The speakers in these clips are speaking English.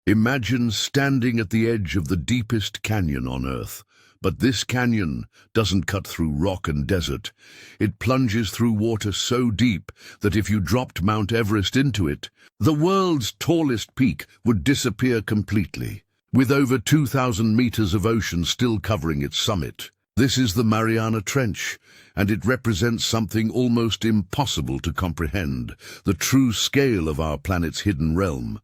Imagine standing at the edge of the deepest canyon on Earth. But this canyon doesn't cut through rock and desert. It plunges through water so deep that if you dropped Mount Everest into it, the world's tallest peak would disappear completely, with over 2,000 meters of ocean still covering its summit. This is the Mariana Trench, and it represents something almost impossible to comprehend, the true scale of our planet's hidden realm.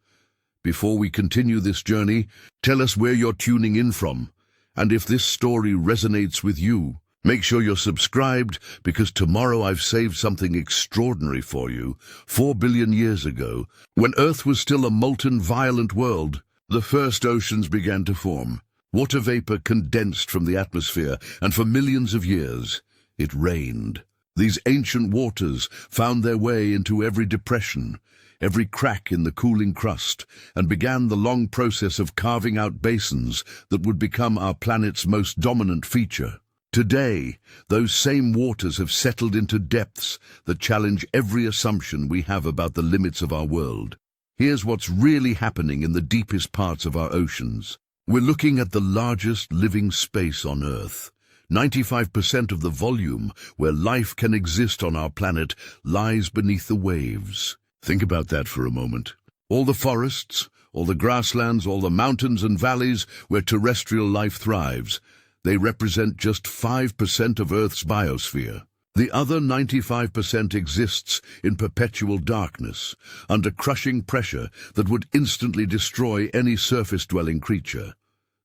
Before we continue this journey, tell us where you're tuning in from. And if this story resonates with you, make sure you're subscribed, because tomorrow I've saved something extraordinary for you. 4 billion years ago, when Earth was still a molten, violent world, the first oceans began to form. Water vapor condensed from the atmosphere, and for millions of years, it rained. These ancient waters found their way into every depression, every crack in the cooling crust, and began the long process of carving out basins that would become our planet's most dominant feature. Today, those same waters have settled into depths that challenge every assumption we have about the limits of our world. Here's what's really happening in the deepest parts of our oceans. We're looking at the largest living space on Earth. 95% of the volume where life can exist on our planet lies beneath the waves. Think about that for a moment. All the forests, all the grasslands, all the mountains and valleys where terrestrial life thrives, they represent just 5% of Earth's biosphere. The other 95% exists in perpetual darkness, under crushing pressure that would instantly destroy any surface-dwelling creature.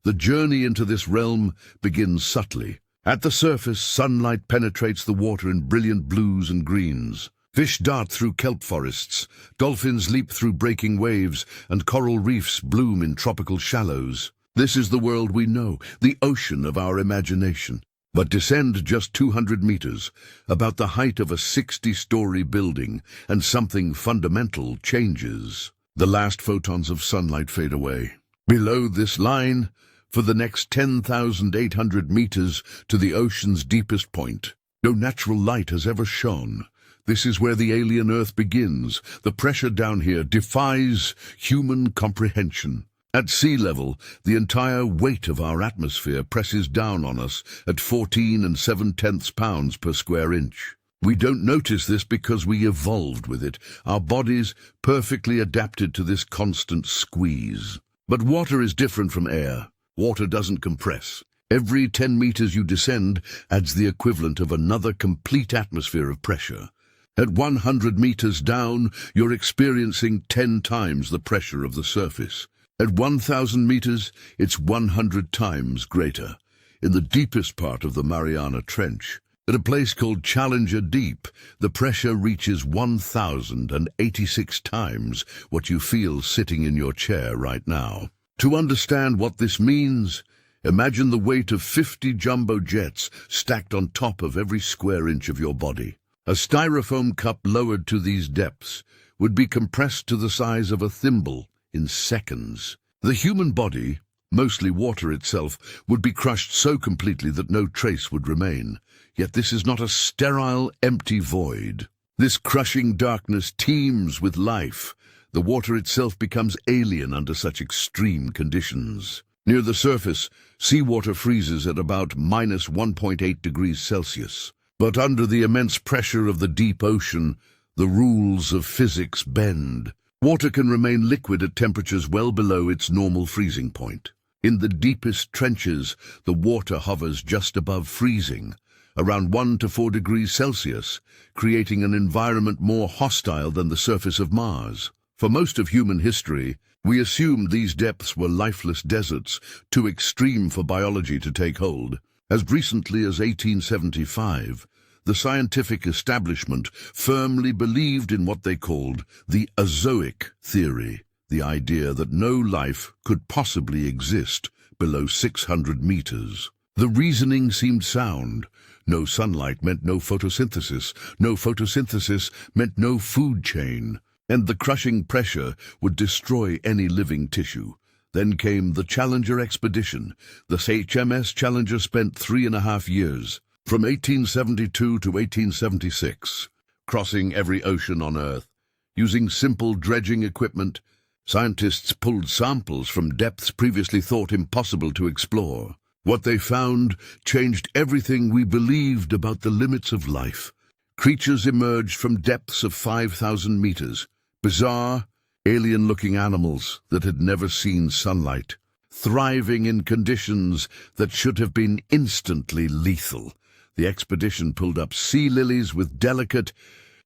The journey into this realm begins subtly. At the surface, sunlight penetrates the water in brilliant blues and greens. Fish dart through kelp forests, dolphins leap through breaking waves, and coral reefs bloom in tropical shallows. This is the world we know, the ocean of our imagination. But descend just 200 meters, about the height of a 60-story building, and something fundamental changes. The last photons of sunlight fade away. Below this line, for the next 10,800 meters to the ocean's deepest point, no natural light has ever shone. This is where the alien Earth begins. The pressure down here defies human comprehension. At sea level, the entire weight of our atmosphere presses down on us at 14 7/10 pounds per square inch. We don't notice this because we evolved with it, our bodies perfectly adapted to this constant squeeze. But water is different from air. Water doesn't compress. Every 10 meters you descend adds the equivalent of another complete atmosphere of pressure. At 100 meters down, you're experiencing 10 times the pressure of the surface. At 1,000 meters, it's 100 times greater. In the deepest part of the Mariana Trench, at a place called Challenger Deep, the pressure reaches 1,086 times what you feel sitting in your chair right now. To understand what this means, imagine the weight of 50 jumbo jets stacked on top of every square inch of your body. A styrofoam cup lowered to these depths would be compressed to the size of a thimble in seconds. The human body, mostly water itself, would be crushed so completely that no trace would remain. Yet this is not a sterile, empty void. This crushing darkness teems with life. The water itself becomes alien under such extreme conditions. Near the surface, seawater freezes at about minus 1.8 degrees Celsius. But under the immense pressure of the deep ocean, the rules of physics bend. Water can remain liquid at temperatures well below its normal freezing point. In the deepest trenches, the water hovers just above freezing, around 1 to 4 degrees Celsius, creating an environment more hostile than the surface of Mars. For most of human history, we assumed these depths were lifeless deserts, too extreme for biology to take hold. As recently as 1875, the scientific establishment firmly believed in what they called the azoic theory, the idea that no life could possibly exist below 600 meters. The reasoning seemed sound. No sunlight meant no photosynthesis. No photosynthesis meant no food chain. And the crushing pressure would destroy any living tissue. Then came the Challenger expedition. The HMS Challenger spent 3.5 years, from 1872 to 1876, crossing every ocean on Earth, using simple dredging equipment, Scientists pulled samples from depths previously thought impossible to explore. What they found changed everything we believed about the limits of life. Creatures emerged from depths of 5,000 meters. Bizarre, alien-looking animals that had never seen sunlight, thriving in conditions that should have been instantly lethal. The expedition pulled up sea lilies with delicate,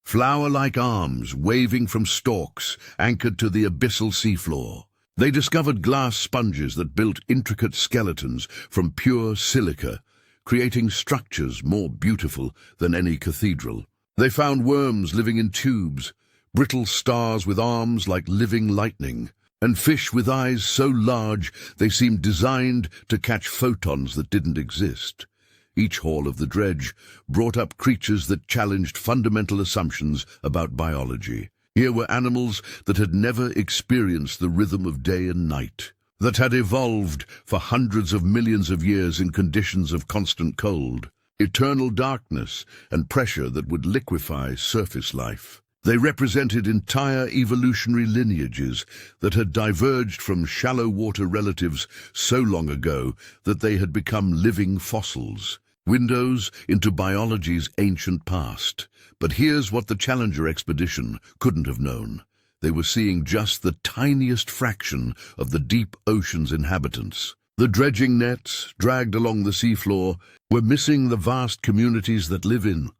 flower-like arms waving from stalks anchored to the abyssal seafloor. They discovered glass sponges that built intricate skeletons from pure silica, creating structures more beautiful than any cathedral. They found worms living in tubes, brittle stars with arms like living lightning, and fish with eyes so large they seemed designed to catch photons that didn't exist. Each haul of the dredge brought up creatures that challenged fundamental assumptions about biology. Here were animals that had never experienced the rhythm of day and night, that had evolved for hundreds of millions of years in conditions of constant cold, eternal darkness, and pressure that would liquefy surface life. They represented entire evolutionary lineages that had diverged from shallow water relatives so long ago that they had become living fossils, windows into biology's ancient past. But here's what the Challenger expedition couldn't have known. They were seeing just the tiniest fraction of the deep ocean's inhabitants. The dredging nets, dragged along the seafloor, were missing the vast communities that live in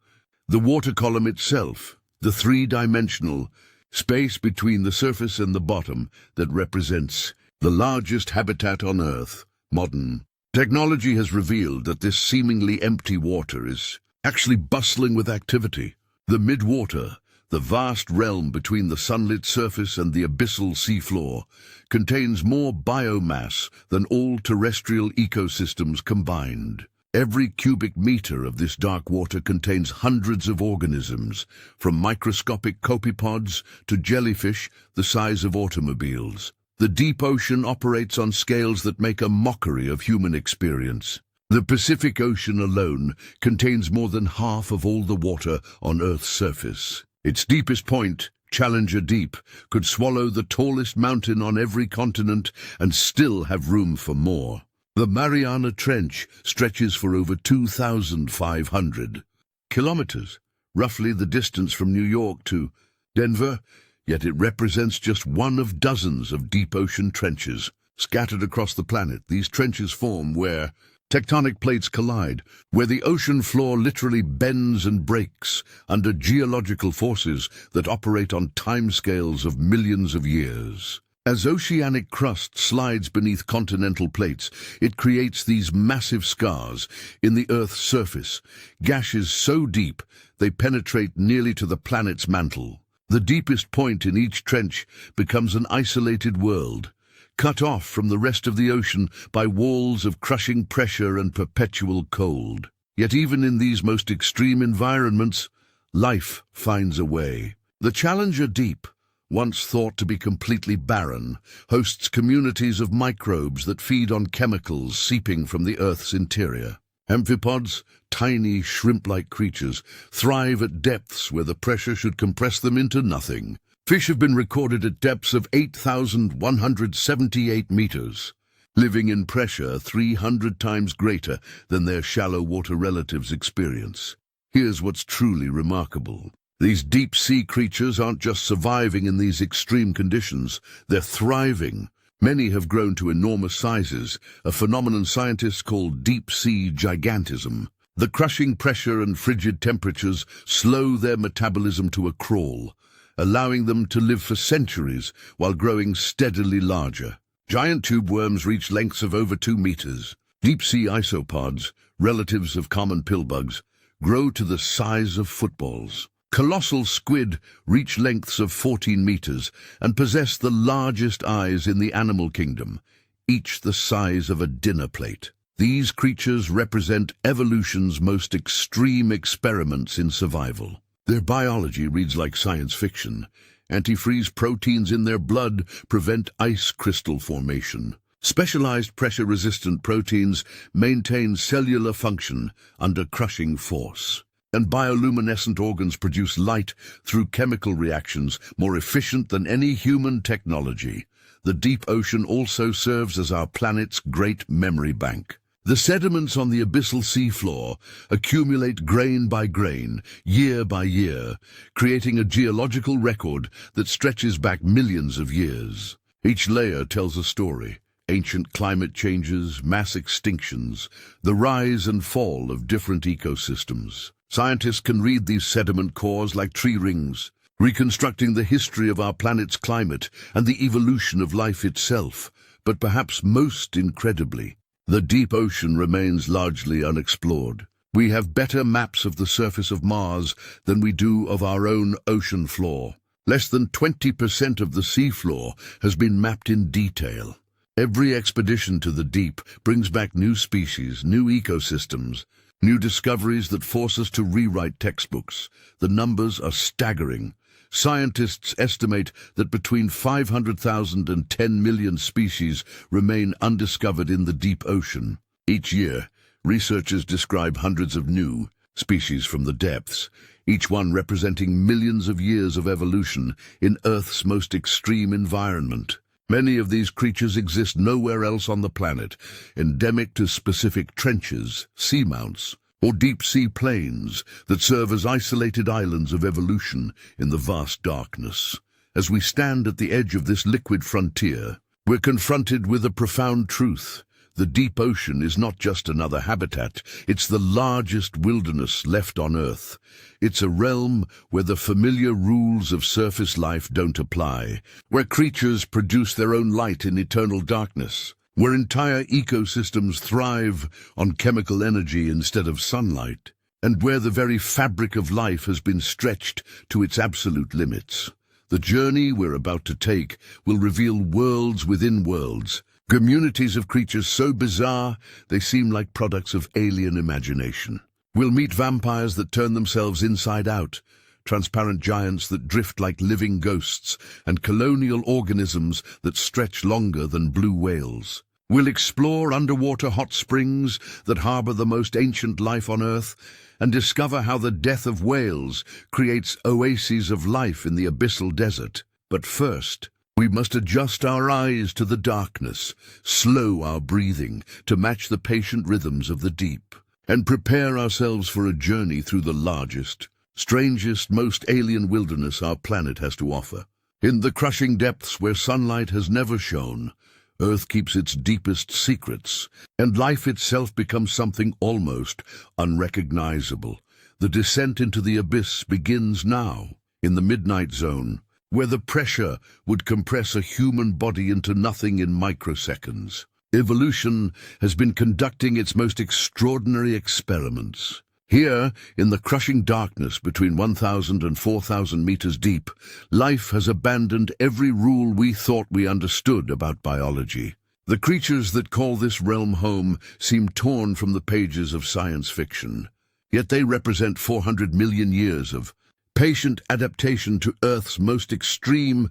the water column itself, the three-dimensional space between the surface and the bottom that represents the largest habitat on Earth. Modern technology has revealed that this seemingly empty water is actually bustling with activity. The midwater, the vast realm between the sunlit surface and the abyssal seafloor, contains more biomass than all terrestrial ecosystems combined. Every cubic meter of this dark water contains hundreds of organisms, from microscopic copepods to jellyfish the size of automobiles. The deep ocean operates on scales that make a mockery of human experience. The Pacific Ocean alone contains more than half of all the water on Earth's surface. Its deepest point, Challenger Deep, could swallow the tallest mountain on every continent and still have room for more. The Mariana Trench stretches for over 2,500 kilometers, roughly the distance from New York to Denver, yet it represents just one of dozens of deep ocean trenches scattered across the planet. These trenches form where tectonic plates collide, where the ocean floor literally bends and breaks under geological forces that operate on timescales of millions of years. As oceanic crust slides beneath continental plates, it creates these massive scars in the Earth's surface, gashes so deep they penetrate nearly to the planet's mantle. The deepest point in each trench becomes an isolated world, cut off from the rest of the ocean by walls of crushing pressure and perpetual cold. Yet even in these most extreme environments, life finds a way. The Challenger Deep, once thought to be completely barren, hosts communities of microbes that feed on chemicals seeping from the Earth's interior. Amphipods, tiny shrimp-like creatures, thrive at depths where the pressure should compress them into nothing. Fish have been recorded at depths of 8,178 meters, living in pressure 300 times greater than their shallow water relatives experience. Here's what's truly remarkable. These deep-sea creatures aren't just surviving in these extreme conditions, they're thriving. Many have grown to enormous sizes, a phenomenon scientists call deep-sea gigantism. The crushing pressure and frigid temperatures slow their metabolism to a crawl, allowing them to live for centuries while growing steadily larger. Giant tube worms reach lengths of over 2 meters. Deep-sea isopods, relatives of common pillbugs, grow to the size of footballs. Colossal squid reach lengths of 14 meters and possess the largest eyes in the animal kingdom, each the size of a dinner plate. These creatures represent evolution's most extreme experiments in survival. Their biology reads like science fiction. Antifreeze proteins in their blood prevent ice crystal formation. Specialized pressure-resistant proteins maintain cellular function under crushing force. And bioluminescent organs produce light through chemical reactions more efficient than any human technology. the deep ocean also serves as our planet's great memory bank. The sediments on the abyssal seafloor accumulate grain by grain, year by year, creating a geological record that stretches back millions of years. Each layer tells a story: ancient climate changes, mass extinctions, the rise and fall of different ecosystems. Scientists can read these sediment cores like tree rings, reconstructing the history of our planet's climate and the evolution of life itself. But perhaps most incredibly, the deep ocean remains largely unexplored. We have better maps of the surface of Mars than we do of our own ocean floor. Less than 20% of the seafloor has been mapped in detail. Every expedition to the deep brings back new species, new ecosystems, new discoveries that force us to rewrite textbooks. The numbers are staggering. Scientists estimate that between 500,000 and 10 million species remain undiscovered in the deep ocean. Each year, researchers describe hundreds of new species from the depths, each one representing millions of years of evolution in Earth's most extreme environment. Many of these creatures exist nowhere else on the planet, endemic to specific trenches, seamounts, or deep-sea plains that serve as isolated islands of evolution in the vast darkness. As we stand at the edge of this liquid frontier, we're confronted with a profound truth. The deep ocean is not just another habitat, it's the largest wilderness left on Earth. It's a realm where the familiar rules of surface life don't apply, where creatures produce their own light in eternal darkness, where entire ecosystems thrive on chemical energy instead of sunlight, and where the very fabric of life has been stretched to its absolute limits. The journey we're about to take will reveal worlds within worlds, communities of creatures so bizarre they seem like products of alien imagination. We'll meet vampires that turn themselves inside out, transparent giants that drift like living ghosts, and colonial organisms that stretch longer than blue whales. We'll explore underwater hot springs that harbor the most ancient life on Earth, and discover how the death of whales creates oases of life in the abyssal desert. But first, we must adjust our eyes to the darkness, slow our breathing to match the patient rhythms of the deep, and prepare ourselves for a journey through the largest, strangest, most alien wilderness our planet has to offer. In the crushing depths where sunlight has never shone, Earth keeps its deepest secrets, and life itself becomes something almost unrecognizable. The descent into the abyss begins now, in the midnight zone, where the pressure would compress a human body into nothing in microseconds. Evolution has been conducting its most extraordinary experiments. Here, in the crushing darkness between 1,000 and 4,000 meters deep, life has abandoned every rule we thought we understood about biology. The creatures that call this realm home seem torn from the pages of science fiction, yet they represent 400 million years of patient adaptation to Earth's most extreme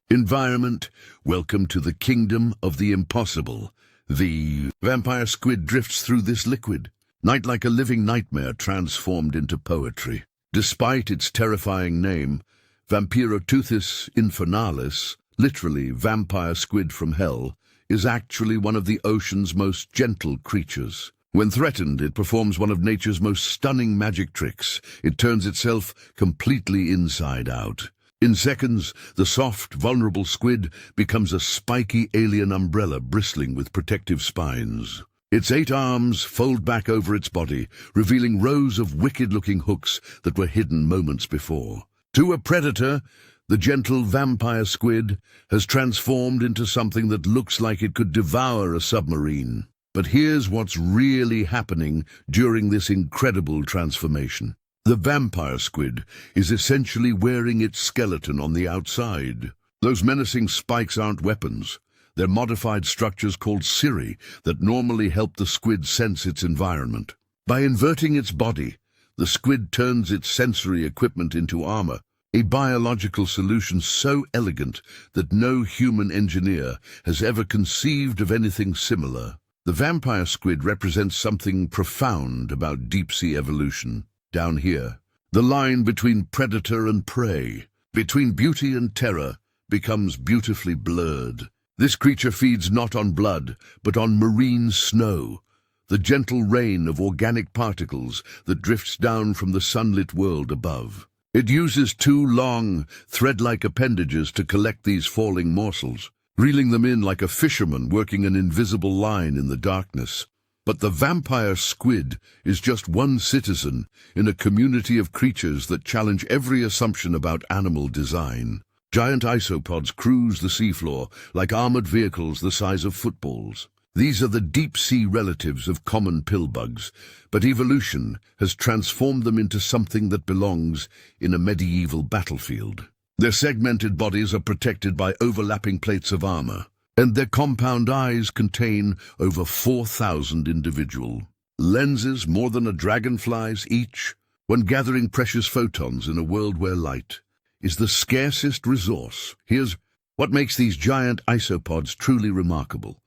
environment. Welcome to the kingdom of the impossible. The vampire squid drifts through this liquid, night like a living nightmare transformed into poetry. Despite its terrifying name, Vampiroteuthis infernalis, literally vampire squid from hell, is actually one of the ocean's most gentle creatures. When threatened, it performs one of nature's most stunning magic tricks. It turns itself completely inside out. In seconds, the soft, vulnerable squid becomes a spiky alien umbrella bristling with protective spines. Its 8 arms fold back over its body, revealing rows of wicked-looking hooks that were hidden moments before. To a predator, the gentle vampire squid has transformed into something that looks like it could devour a submarine. But here's what's really happening during this incredible transformation. The vampire squid is essentially wearing its skeleton on the outside. Those menacing spikes aren't weapons. They're modified structures called cirri that normally help the squid sense its environment. By inverting its body, the squid turns its sensory equipment into armor, a biological solution so elegant that no human engineer has ever conceived of anything similar. The vampire squid represents something profound about deep-sea evolution. Down here, the line between predator and prey, between beauty and terror, becomes beautifully blurred. This creature feeds not on blood, but on marine snow, the gentle rain of organic particles that drifts down from the sunlit world above. It uses two long, thread-like appendages to collect these falling morsels, reeling them in like a fisherman working an invisible line in the darkness. But the vampire squid is just one citizen in a community of creatures that challenge every assumption about animal design. Giant isopods cruise the seafloor like armored vehicles the size of footballs. These are the deep-sea relatives of common pillbugs, but evolution has transformed them into something that belongs in a medieval battlefield. Their segmented bodies are protected by overlapping plates of armor, and their compound eyes contain over 4,000 individual lenses, more than a dragonfly's each, when gathering precious photons in a world where light is the scarcest resource. Here's what makes these giant isopods truly remarkable.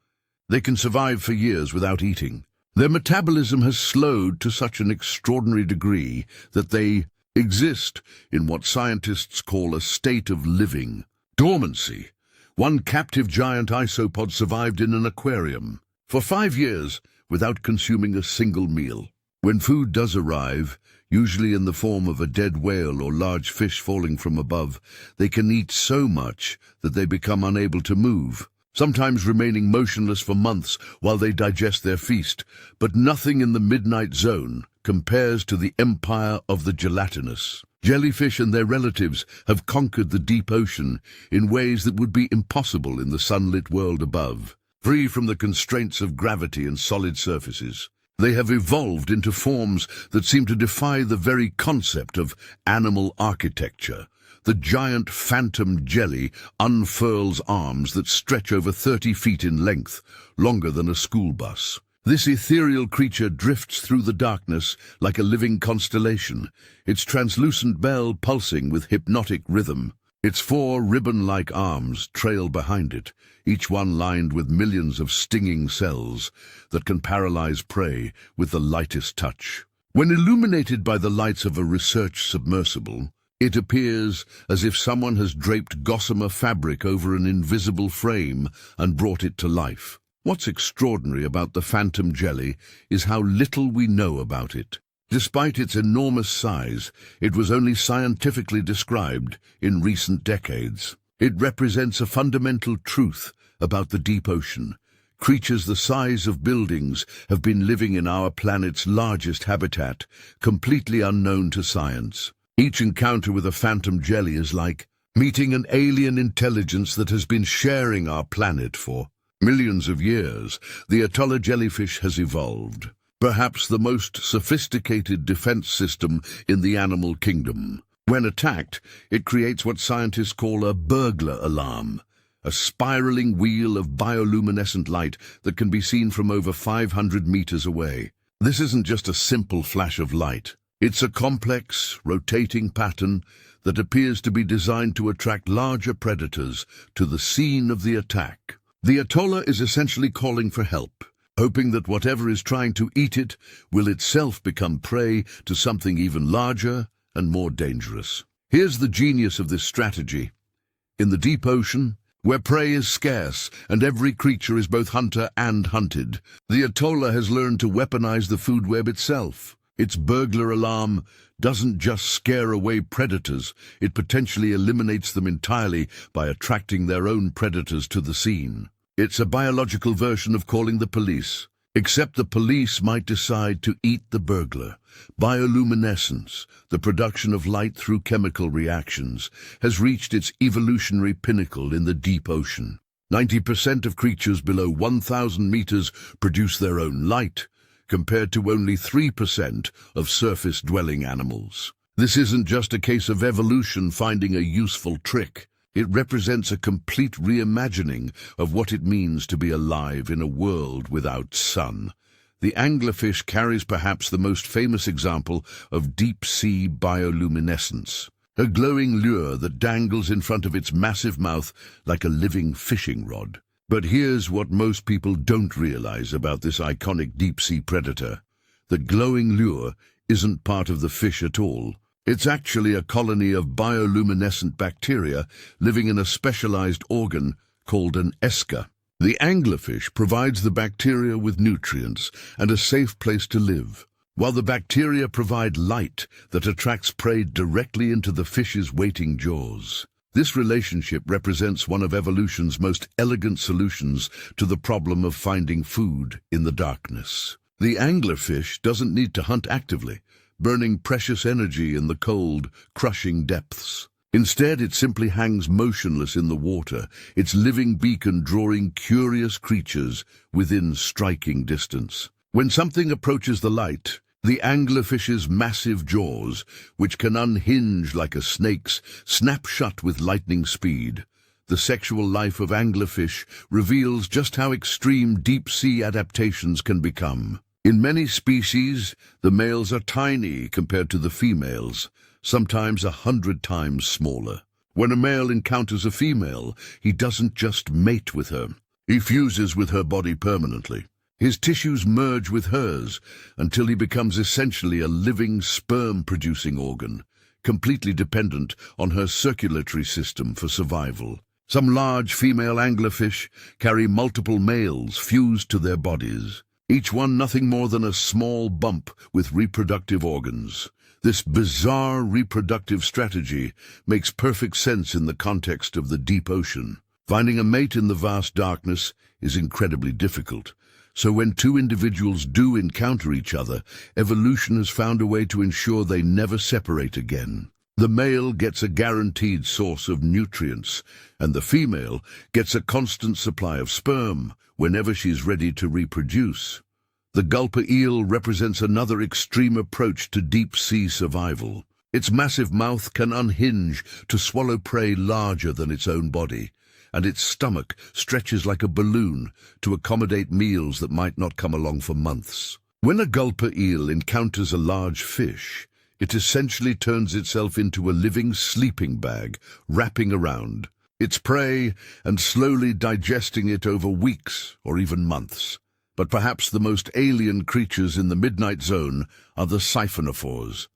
They can survive for years without eating. Their metabolism has slowed to such an extraordinary degree that they exist in what scientists call a state of living dormancy. One captive giant isopod survived in an aquarium for 5 years without consuming a single meal. When food does arrive, usually in the form of a dead whale or large fish falling from above, they can eat so much that they become unable to move, sometimes remaining motionless for months while they digest their feast. But nothing in the midnight zone compares to the empire of the gelatinous. Jellyfish and their relatives have conquered the deep ocean in ways that would be impossible in the sunlit world above. Free from the constraints of gravity and solid surfaces, they have evolved into forms that seem to defy the very concept of animal architecture. The giant phantom jelly unfurls arms that stretch over 30 feet in length, longer than a school bus. This ethereal creature drifts through the darkness like a living constellation, its translucent bell pulsing with hypnotic rhythm. Its 4 ribbon-like arms trail behind it, each one lined with millions of stinging cells that can paralyze prey with the lightest touch. When illuminated by the lights of a research submersible, it appears as if someone has draped gossamer fabric over an invisible frame and brought it to life. What's extraordinary about the phantom jelly is how little we know about it. Despite its enormous size, it was only scientifically described in recent decades. It represents a fundamental truth about the deep ocean. Creatures the size of buildings have been living in our planet's largest habitat, completely unknown to science. Each encounter with a phantom jelly is like meeting an alien intelligence that has been sharing our planet for millions of years. The Atolla jellyfish has evolved, perhaps the most sophisticated defense system in the animal kingdom. When attacked, it creates what scientists call a burglar alarm, a spiraling wheel of bioluminescent light that can be seen from over 500 meters away. This isn't just a simple flash of light. It's a complex, rotating pattern that appears to be designed to attract larger predators to the scene of the attack. The Atolla is essentially calling for help, hoping that whatever is trying to eat it will itself become prey to something even larger and more dangerous. Here's the genius of this strategy. In the deep ocean, where prey is scarce and every creature is both hunter and hunted, the Atolla has learned to weaponize the food web itself. Its burglar alarm doesn't just scare away predators, it potentially eliminates them entirely by attracting their own predators to the scene. It's a biological version of calling the police, except the police might decide to eat the burglar. Bioluminescence, the production of light through chemical reactions, has reached its evolutionary pinnacle in the deep ocean. 90% of creatures below 1,000 meters produce their own light, compared to only 3% of surface-dwelling animals. This isn't just a case of evolution finding a useful trick. It represents a complete reimagining of what it means to be alive in a world without sun. The anglerfish carries perhaps the most famous example of deep-sea bioluminescence, a glowing lure that dangles in front of its massive mouth like a living fishing rod. But here's what most people don't realize about this iconic deep-sea predator. The glowing lure isn't part of the fish at all. It's actually a colony of bioluminescent bacteria living in a specialized organ called an esker. The anglerfish provides the bacteria with nutrients and a safe place to live, while the bacteria provide light that attracts prey directly into the fish's waiting jaws. This relationship represents one of evolution's most elegant solutions to the problem of finding food in the darkness. The anglerfish doesn't need to hunt actively, burning precious energy in the cold, crushing depths. Instead, it simply hangs motionless in the water, its living beacon drawing curious creatures within striking distance. When something approaches the light, the anglerfish's massive jaws, which can unhinge like a snake's, snap shut with lightning speed. The sexual life of anglerfish reveals just how extreme deep-sea adaptations can become. In many species, the males are tiny compared to the females, sometimes 100 times smaller. When a male encounters a female, he doesn't just mate with her. He fuses with her body permanently. His tissues merge with hers until he becomes essentially a living sperm-producing organ, completely dependent on her circulatory system for survival. Some large female anglerfish carry multiple males fused to their bodies, each one nothing more than a small bump with reproductive organs. This bizarre reproductive strategy makes perfect sense in the context of the deep ocean. Finding a mate in the vast darkness is incredibly difficult. So when two individuals do encounter each other, evolution has found a way to ensure they never separate again. The male gets a guaranteed source of nutrients, and the female gets a constant supply of sperm whenever she's ready to reproduce. The gulper eel represents another extreme approach to deep-sea survival. Its massive mouth can unhinge to swallow prey larger than its own body, and its stomach stretches like a balloon to accommodate meals that might not come along for months. When a gulper eel encounters a large fish, it essentially turns itself into a living sleeping bag, wrapping around its prey and slowly digesting it over weeks or even months. But perhaps the most alien creatures in the Midnight Zone are the siphonophores,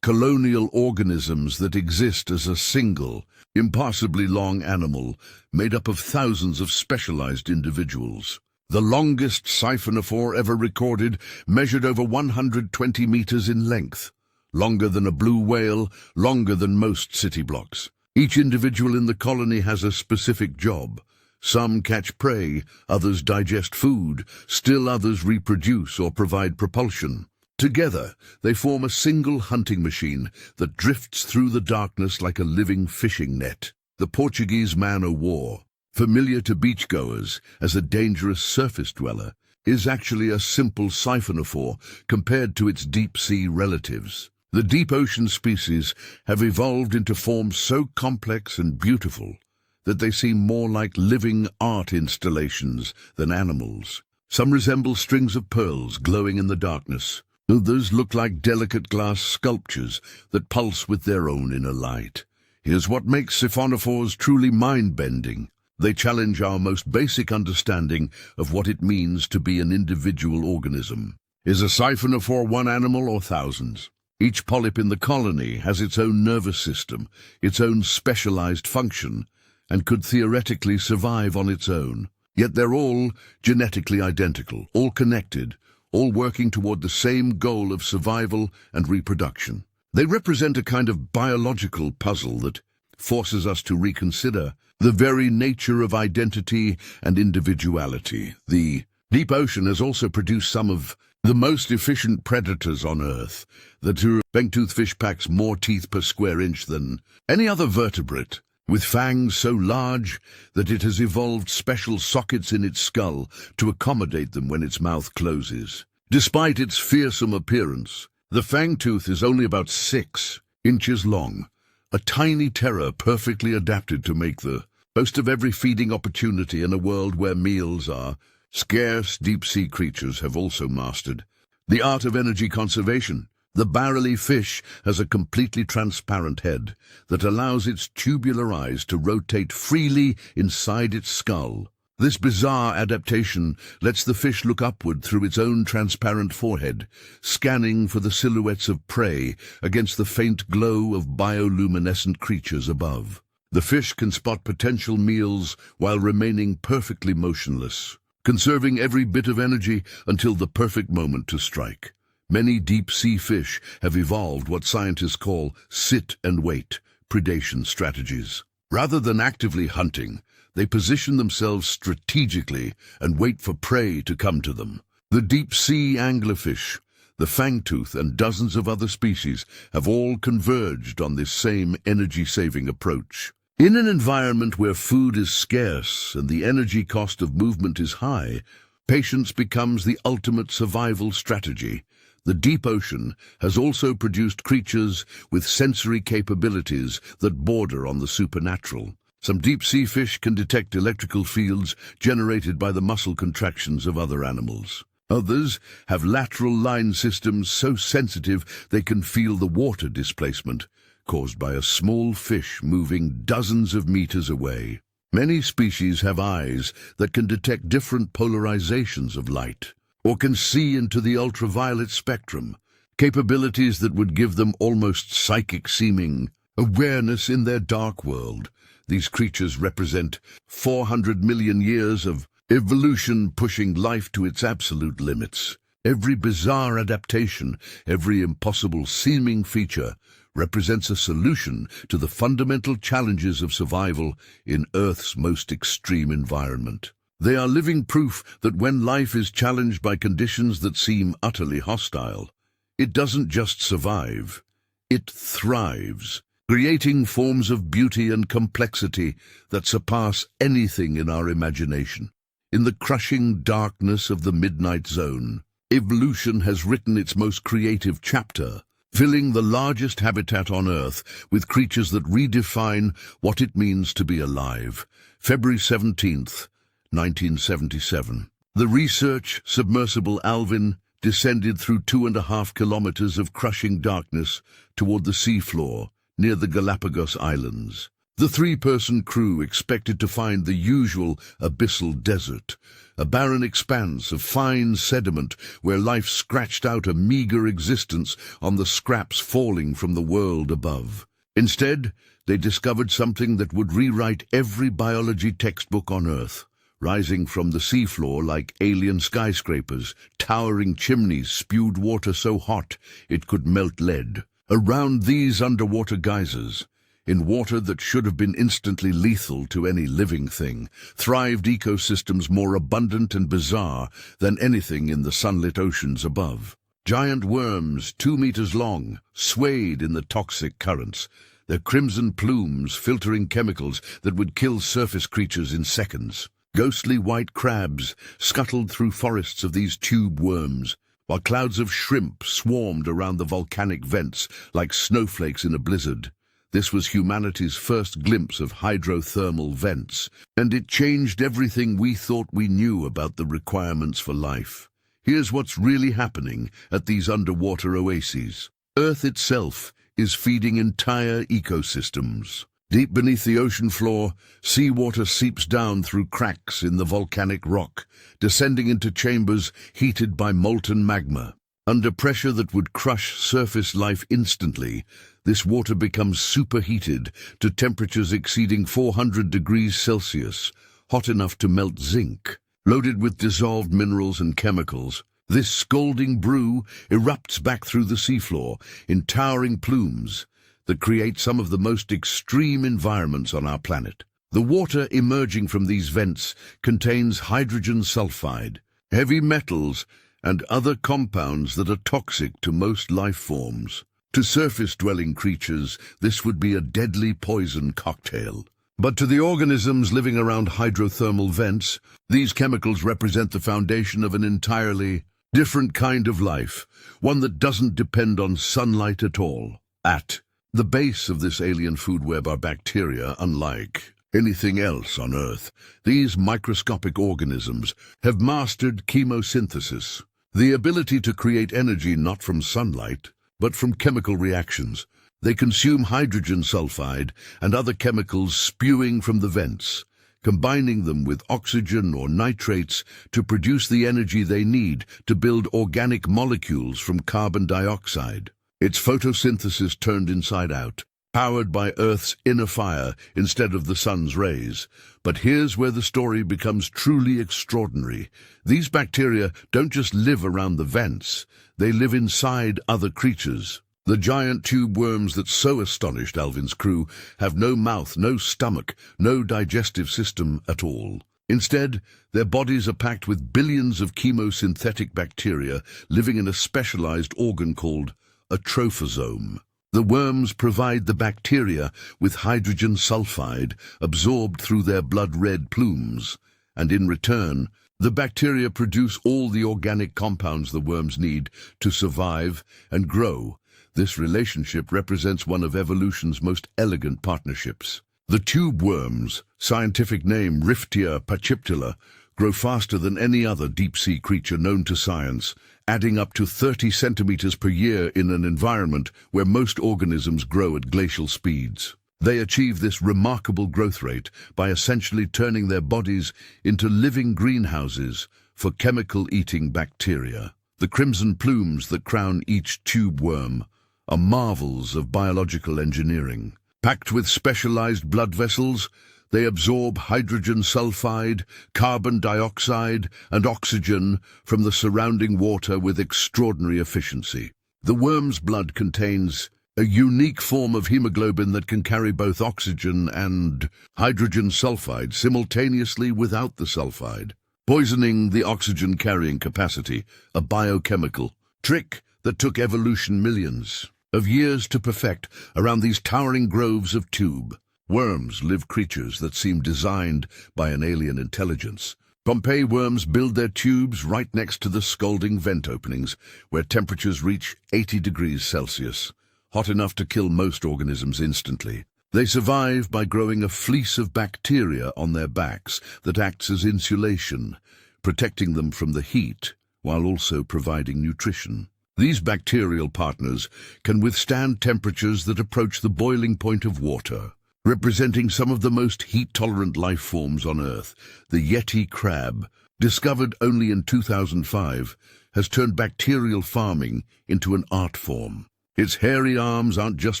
colonial organisms that exist as a single, impossibly long animal made up of thousands of specialized individuals. The longest siphonophore ever recorded measured over 120 meters in length, longer than a blue whale, longer than most city blocks. Each individual in the colony has a specific job. Some catch prey, others digest food, still others reproduce or provide propulsion. Together, they form a single hunting machine that drifts through the darkness like a living fishing net. The Portuguese man-o'-war, familiar to beachgoers as a dangerous surface dweller, is actually a simple siphonophore compared to its deep-sea relatives. The deep ocean species have evolved into forms so complex and beautiful that they seem more like living art installations than animals. Some resemble strings of pearls glowing in the darkness. Others look like delicate glass sculptures that pulse with their own inner light. Here's what makes siphonophores truly mind-bending. They challenge our most basic understanding of what it means to be an individual organism. Is a siphonophore one animal or thousands? Each polyp in the colony has its own nervous system, its own specialized function, and could theoretically survive on its own. Yet they're all genetically identical, all connected, all working toward the same goal of survival and reproduction. They represent a kind of biological puzzle that forces us to reconsider the very nature of identity and individuality. The deep ocean has also produced some of the most efficient predators on Earth. The fangtooth fish packs more teeth per square inch than any other vertebrate, with fangs so large that it has evolved special sockets in its skull to accommodate them when its mouth closes. Despite its fearsome appearance, the fangtooth is only about 6 inches long, a tiny terror perfectly adapted to make the most of every feeding opportunity in a world where meals are scarce. Deep-sea creatures have also mastered the art of energy conservation. The barrel fish has a completely transparent head that allows its tubular eyes to rotate freely inside its skull. This bizarre adaptation lets the fish look upward through its own transparent forehead, scanning for the silhouettes of prey against the faint glow of bioluminescent creatures above. The fish can spot potential meals while remaining perfectly motionless, conserving every bit of energy until the perfect moment to strike. Many deep-sea fish have evolved what scientists call sit-and-wait predation strategies. Rather than actively hunting, they position themselves strategically and wait for prey to come to them. The deep-sea anglerfish, the fangtooth, and dozens of other species have all converged on this same energy-saving approach. In an environment where food is scarce and the energy cost of movement is high, patience becomes the ultimate survival strategy. The deep ocean has also produced creatures with sensory capabilities that border on the supernatural. Some deep-sea fish can detect electrical fields generated by the muscle contractions of other animals. Others have lateral line systems so sensitive they can feel the water displacement caused by a small fish moving dozens of meters away. Many species have eyes that can detect different polarizations of light, or can see into the ultraviolet spectrum, capabilities that would give them almost psychic-seeming awareness in their dark world. These creatures represent 400 million years of evolution pushing life to its absolute limits. Every bizarre adaptation, every impossible seeming feature represents a solution to the fundamental challenges of survival in Earth's most extreme environment. They are living proof that when life is challenged by conditions that seem utterly hostile, it doesn't just survive, it thrives, creating forms of beauty and complexity that surpass anything in our imagination. In the crushing darkness of the midnight zone, evolution has written its most creative chapter, filling the largest habitat on Earth with creatures that redefine what it means to be alive. February 17th, 1977. The research submersible Alvin descended through 2.5 kilometers of crushing darkness toward the seafloor near the Galapagos Islands. The three-person crew expected to find the usual abyssal desert, a barren expanse of fine sediment where life scratched out a meager existence on the scraps falling from the world above. Instead, they discovered something that would rewrite every biology textbook on Earth. Rising from the seafloor like alien skyscrapers, towering chimneys spewed water so hot it could melt lead. Around these underwater geysers, in water that should have been instantly lethal to any living thing, thrived ecosystems more abundant and bizarre than anything in the sunlit oceans above. Giant worms, 2 meters long, swayed in the toxic currents, their crimson plumes filtering chemicals that would kill surface creatures in seconds. Ghostly white crabs scuttled through forests of these tube worms, while clouds of shrimp swarmed around the volcanic vents like snowflakes in a blizzard. This was humanity's first glimpse of hydrothermal vents, and it changed everything we thought we knew about the requirements for life. Here's what's really happening at these underwater oases. Earth itself is feeding entire ecosystems. Deep beneath the ocean floor, seawater seeps down through cracks in the volcanic rock, descending into chambers heated by molten magma. Under pressure that would crush surface life instantly, this water becomes superheated to temperatures exceeding 400 degrees Celsius, hot enough to melt zinc. Loaded with dissolved minerals and chemicals, this scalding brew erupts back through the seafloor in towering plumes that create some of the most extreme environments on our planet. The water emerging from these vents contains hydrogen sulfide, heavy metals, and other compounds that are toxic to most life forms. To surface-dwelling creatures, this would be a deadly poison cocktail. But to the organisms living around hydrothermal vents, these chemicals represent the foundation of an entirely different kind of life, one that doesn't depend on sunlight at all. At the base of this alien food web are bacteria unlike anything else on Earth. These microscopic organisms have mastered chemosynthesis, the ability to create energy not from sunlight, but from chemical reactions. They consume hydrogen sulfide and other chemicals spewing from the vents, combining them with oxygen or nitrates to produce the energy they need to build organic molecules from carbon dioxide. It's photosynthesis turned inside out. powered by Earth's inner fire instead of the sun's rays. But here's where the story becomes truly extraordinary. These bacteria don't just live around the vents, they live inside other creatures. The giant tube worms that so astonished Alvin's crew have no mouth, no stomach, no digestive system at all. Instead, their bodies are packed with billions of chemosynthetic bacteria living in a specialized organ called a trophosome. The worms provide the bacteria with hydrogen sulfide absorbed through their blood-red plumes, and in return, the bacteria produce all the organic compounds the worms need to survive and grow. This relationship represents one of evolution's most elegant partnerships. The tube worms, scientific name Riftia pachyptila, grow faster than any other deep-sea creature known to science, adding up to 30 centimeters per year in an environment where most organisms grow at glacial speeds. They achieve this remarkable growth rate by essentially turning their bodies into living greenhouses for chemical-eating bacteria. The crimson plumes that crown each tube worm are marvels of biological engineering. Packed with specialized blood vessels, they absorb hydrogen sulfide, carbon dioxide, and oxygen from the surrounding water with extraordinary efficiency. The worm's blood contains a unique form of hemoglobin that can carry both oxygen and hydrogen sulfide simultaneously without the sulfide, poisoning the oxygen-carrying capacity, a biochemical trick that took evolution millions of years to perfect around these towering groves of tube. Worms live creatures that seem designed by an alien intelligence. Pompeii worms build their tubes right next to the scalding vent openings, where temperatures reach 80 degrees Celsius, hot enough to kill most organisms instantly. They survive by growing a fleece of bacteria on their backs that acts as insulation, protecting them from the heat while also providing nutrition. These bacterial partners can withstand temperatures that approach the boiling point of water. Representing some of the most heat-tolerant life forms on Earth, the Yeti crab, discovered only in 2005, has turned bacterial farming into an art form. Its hairy arms aren't just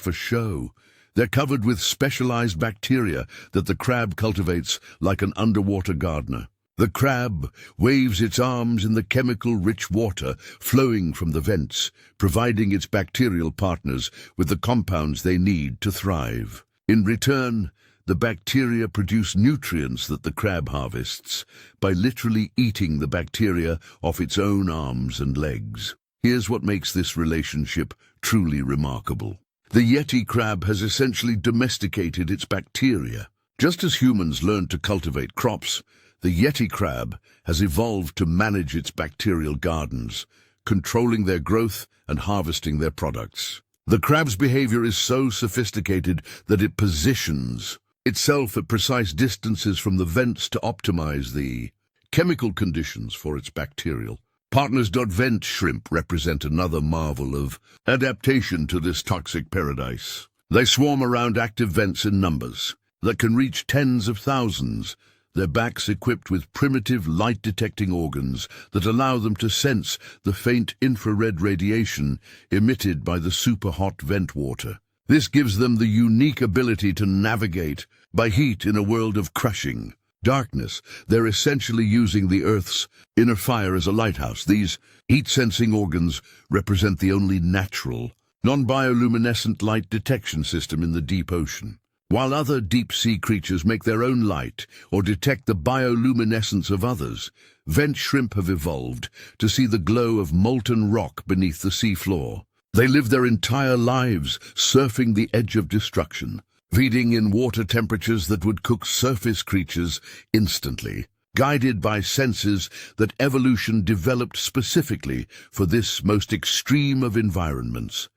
for show. They're covered with specialized bacteria that the crab cultivates like an underwater gardener. The crab waves its arms in the chemical-rich water flowing from the vents, providing its bacterial partners with the compounds they need to thrive. In return, the bacteria produce nutrients that the crab harvests by literally eating the bacteria off its own arms and legs. Here's what makes this relationship truly remarkable. The Yeti crab has essentially domesticated its bacteria. Just as humans learned to cultivate crops, the Yeti crab has evolved to manage its bacterial gardens, controlling their growth and harvesting their products. The crab's behavior is so sophisticated that it positions itself at precise distances from the vents to optimize the chemical conditions for its bacterial partners. Vent shrimp represent another marvel of adaptation to this toxic paradise. They swarm around active vents in numbers that can reach tens of thousands, their backs equipped with primitive light-detecting organs that allow them to sense the faint infrared radiation emitted by the super-hot vent water. This gives them the unique ability to navigate by heat in a world of crushing darkness. They're essentially using the Earth's inner fire as a lighthouse. These heat-sensing organs represent the only natural, non-bioluminescent light detection system in the deep ocean. While other deep-sea creatures make their own light or detect the bioluminescence of others, vent shrimp have evolved to see the glow of molten rock beneath the seafloor. They live their entire lives surfing the edge of destruction, feeding in water temperatures that would cook surface creatures instantly, guided by senses that evolution developed specifically for this most extreme of environments.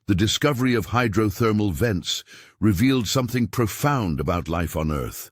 The discovery of hydrothermal vents revealed something profound about life on Earth.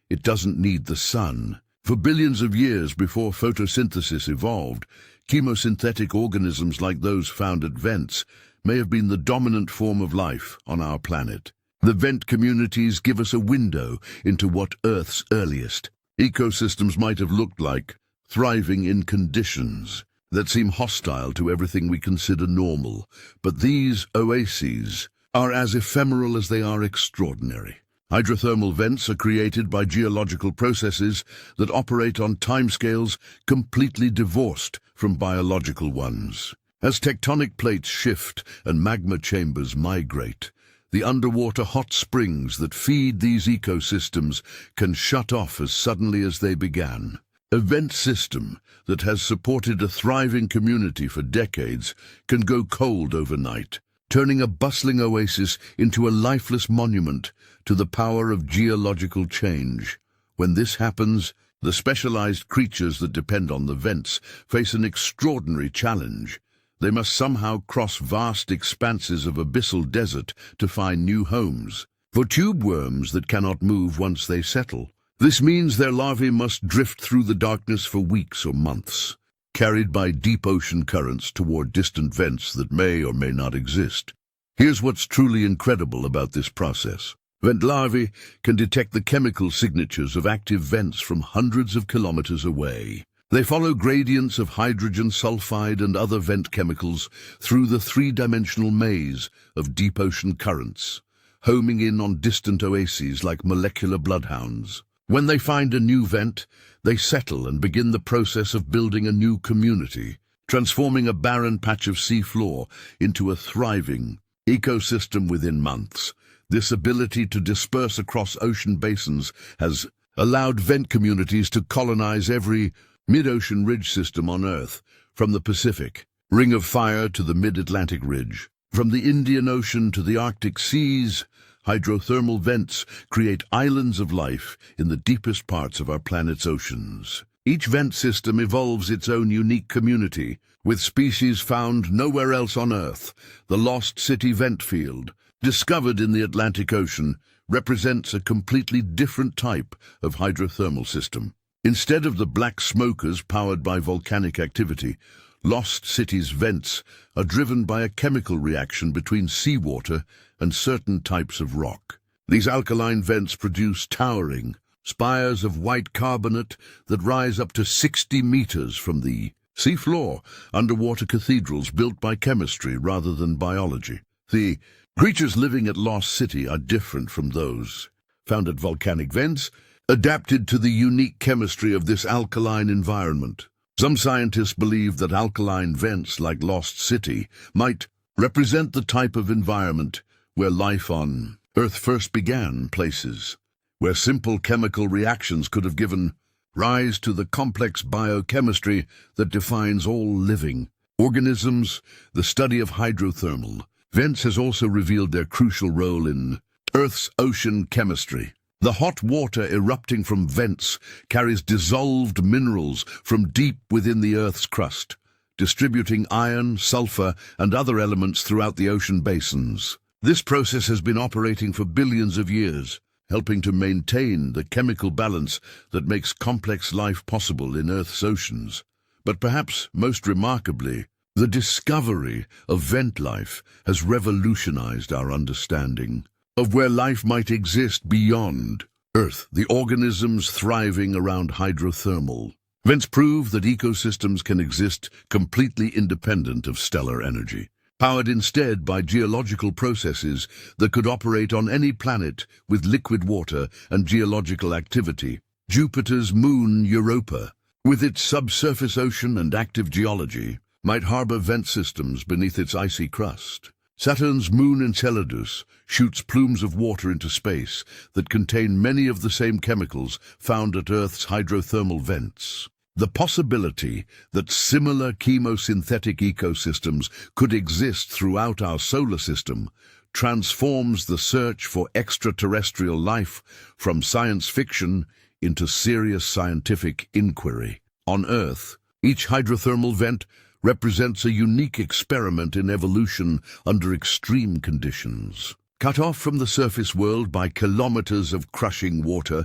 It doesn't need the sun. For billions of years before photosynthesis evolved, chemosynthetic organisms like those found at vents may have been the dominant form of life on our planet. The vent communities give us a window into what Earth's earliest ecosystems might have looked like, thriving in conditions that seem hostile to everything we consider normal. But these oases are as ephemeral as they are extraordinary. Hydrothermal vents are created by geological processes that operate on timescales completely divorced from biological ones. As tectonic plates shift and magma chambers migrate, the underwater hot springs that feed these ecosystems can shut off as suddenly as they began. A vent system that has supported a thriving community for decades can go cold overnight, turning a bustling oasis into a lifeless monument to the power of geological change. When this happens, the specialized creatures that depend on the vents face an extraordinary challenge. They must somehow cross vast expanses of abyssal desert to find new homes. For tube worms that cannot move once they settle, this means their larvae must drift through the darkness for weeks or months, carried by deep ocean currents toward distant vents that may or may not exist. Here's what's truly incredible about this process. Vent larvae can detect the chemical signatures of active vents from hundreds of kilometers away. They follow gradients of hydrogen sulfide and other vent chemicals through the three-dimensional maze of deep ocean currents, homing in on distant oases like molecular bloodhounds. When they find a new vent, they settle and begin the process of building a new community, transforming a barren patch of seafloor into a thriving ecosystem within months. This ability to disperse across ocean basins has allowed vent communities to colonize every mid-ocean ridge system on Earth, from the Pacific Ring of Fire to the Mid-Atlantic Ridge. From the Indian Ocean to the Arctic seas, hydrothermal vents create islands of life in the deepest parts of our planet's oceans. Each vent system evolves its own unique community, with species found nowhere else on Earth. The Lost City Vent Field, discovered in the Atlantic Ocean, represents a completely different type of hydrothermal system. Instead of the black smokers powered by volcanic activity, Lost City's vents are driven by a chemical reaction between seawater and certain types of rock. These alkaline vents produce towering spires of white carbonate that rise up to 60 meters from the seafloor, underwater cathedrals built by chemistry rather than biology. The creatures living at Lost City are different from those found at volcanic vents, adapted to the unique chemistry of this alkaline environment. Some scientists believe that alkaline vents like Lost City might represent the type of environment where life on Earth first began, places where simple chemical reactions could have given rise to the complex biochemistry that defines all living organisms. The study of hydrothermal vents has also revealed their crucial role in Earth's ocean chemistry. The hot water erupting from vents carries dissolved minerals from deep within the Earth's crust, distributing iron, sulfur, and other elements throughout the ocean basins. This process has been operating for billions of years, helping to maintain the chemical balance that makes complex life possible in Earth's oceans. But perhaps most remarkably, the discovery of vent life has revolutionized our understanding of where life might exist beyond Earth. The organisms thriving around hydrothermal vents prove that ecosystems can exist completely independent of stellar energy, powered instead by geological processes that could operate on any planet with liquid water and geological activity. Jupiter's moon Europa, with its subsurface ocean and active geology, might harbor vent systems beneath its icy crust. Saturn's moon Enceladus shoots plumes of water into space that contain many of the same chemicals found at Earth's hydrothermal vents. The possibility that similar chemosynthetic ecosystems could exist throughout our solar system transforms the search for extraterrestrial life from science fiction into serious scientific inquiry. On Earth, each hydrothermal vent represents a unique experiment in evolution under extreme conditions. Cut off from the surface world by kilometers of crushing water,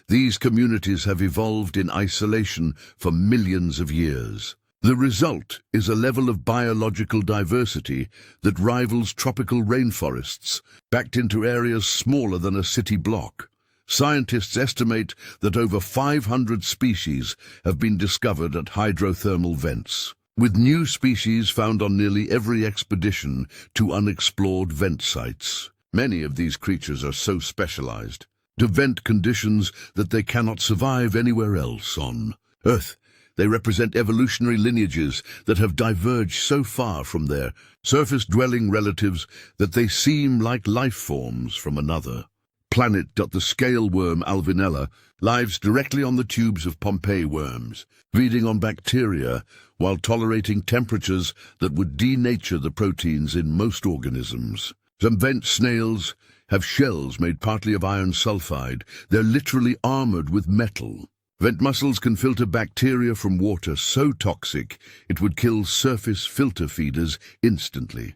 these communities have evolved in isolation for millions of years. The result is a level of biological diversity that rivals tropical rainforests, packed into areas smaller than a city block. Scientists estimate that over 500 species have been discovered at hydrothermal vents. with new species found on nearly every expedition to unexplored vent sites. Many of these creatures are so specialized to vent conditions that they cannot survive anywhere else on Earth. They represent evolutionary lineages that have diverged so far from their surface-dwelling relatives that they seem like life forms from another planet. The scale worm Alvinella lives directly on the tubes of Pompeii worms, feeding on bacteria while tolerating temperatures that would denature the proteins in most organisms. Some vent snails have shells made partly of iron sulfide. They're literally armored with metal. Vent mussels can filter bacteria from water so toxic it would kill surface filter feeders instantly.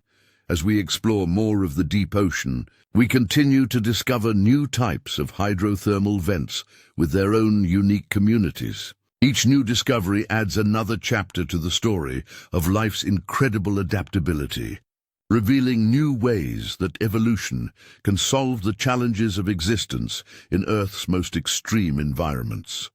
As we explore more of the deep ocean, we continue to discover new types of hydrothermal vents with their own unique communities. Each new discovery adds another chapter to the story of life's incredible adaptability, revealing new ways that evolution can solve the challenges of existence in Earth's most extreme environments.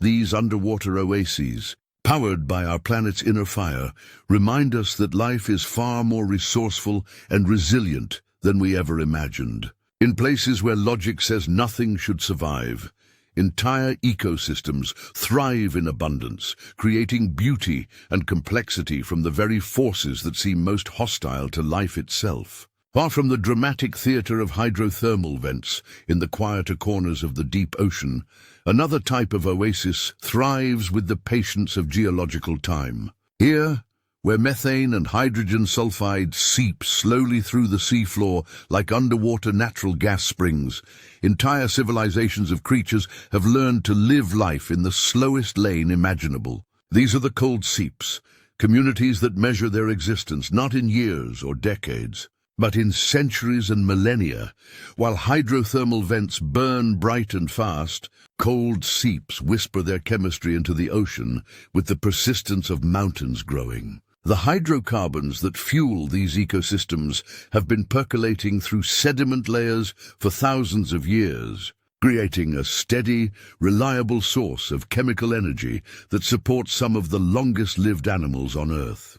These underwater oases, powered by our planet's inner fire, remind us that life is far more resourceful and resilient than we ever imagined. In places where logic says nothing should survive, entire ecosystems thrive in abundance, creating beauty and complexity from the very forces that seem most hostile to life itself. Far from the dramatic theater of hydrothermal vents in the quieter corners of the deep ocean, another type of oasis thrives with the patience of geological time. Here, where methane and hydrogen sulfide seep slowly through the seafloor like underwater natural gas springs, entire civilizations of creatures have learned to live life in the slowest lane imaginable. These are the cold seeps, communities that measure their existence not in years or decades, but in centuries and millennia. While hydrothermal vents burn bright and fast, cold seeps whisper their chemistry into the ocean with the persistence of mountains growing. The hydrocarbons that fuel these ecosystems have been percolating through sediment layers for thousands of years, creating a steady, reliable source of chemical energy that supports some of the longest-lived animals on Earth.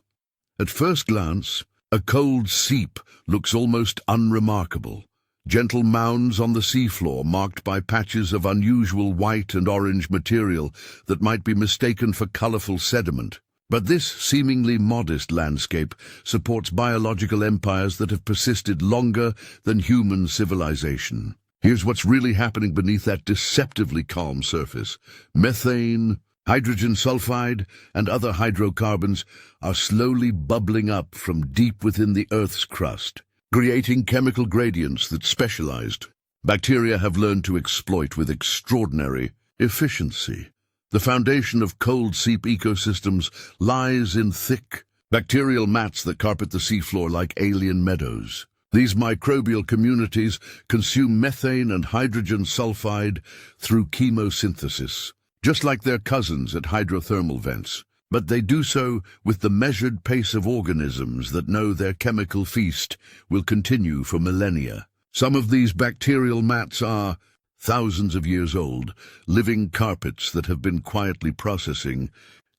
At first glance, a cold seep looks almost unremarkable. Gentle mounds on the seafloor marked by patches of unusual white and orange material that might be mistaken for colorful sediment. But this seemingly modest landscape supports biological empires that have persisted longer than human civilization. Here's what's really happening beneath that deceptively calm surface. Methane, hydrogen sulfide, and other hydrocarbons are slowly bubbling up from deep within the Earth's crust, creating chemical gradients that specialized bacteria have learned to exploit with extraordinary efficiency. The foundation of cold seep ecosystems lies in thick bacterial mats that carpet the seafloor like alien meadows. These microbial communities consume methane and hydrogen sulfide through chemosynthesis, just like their cousins at hydrothermal vents. But they do so with the measured pace of organisms that know their chemical feast will continue for millennia. Some of these bacterial mats are thousands of years old, living carpets that have been quietly processing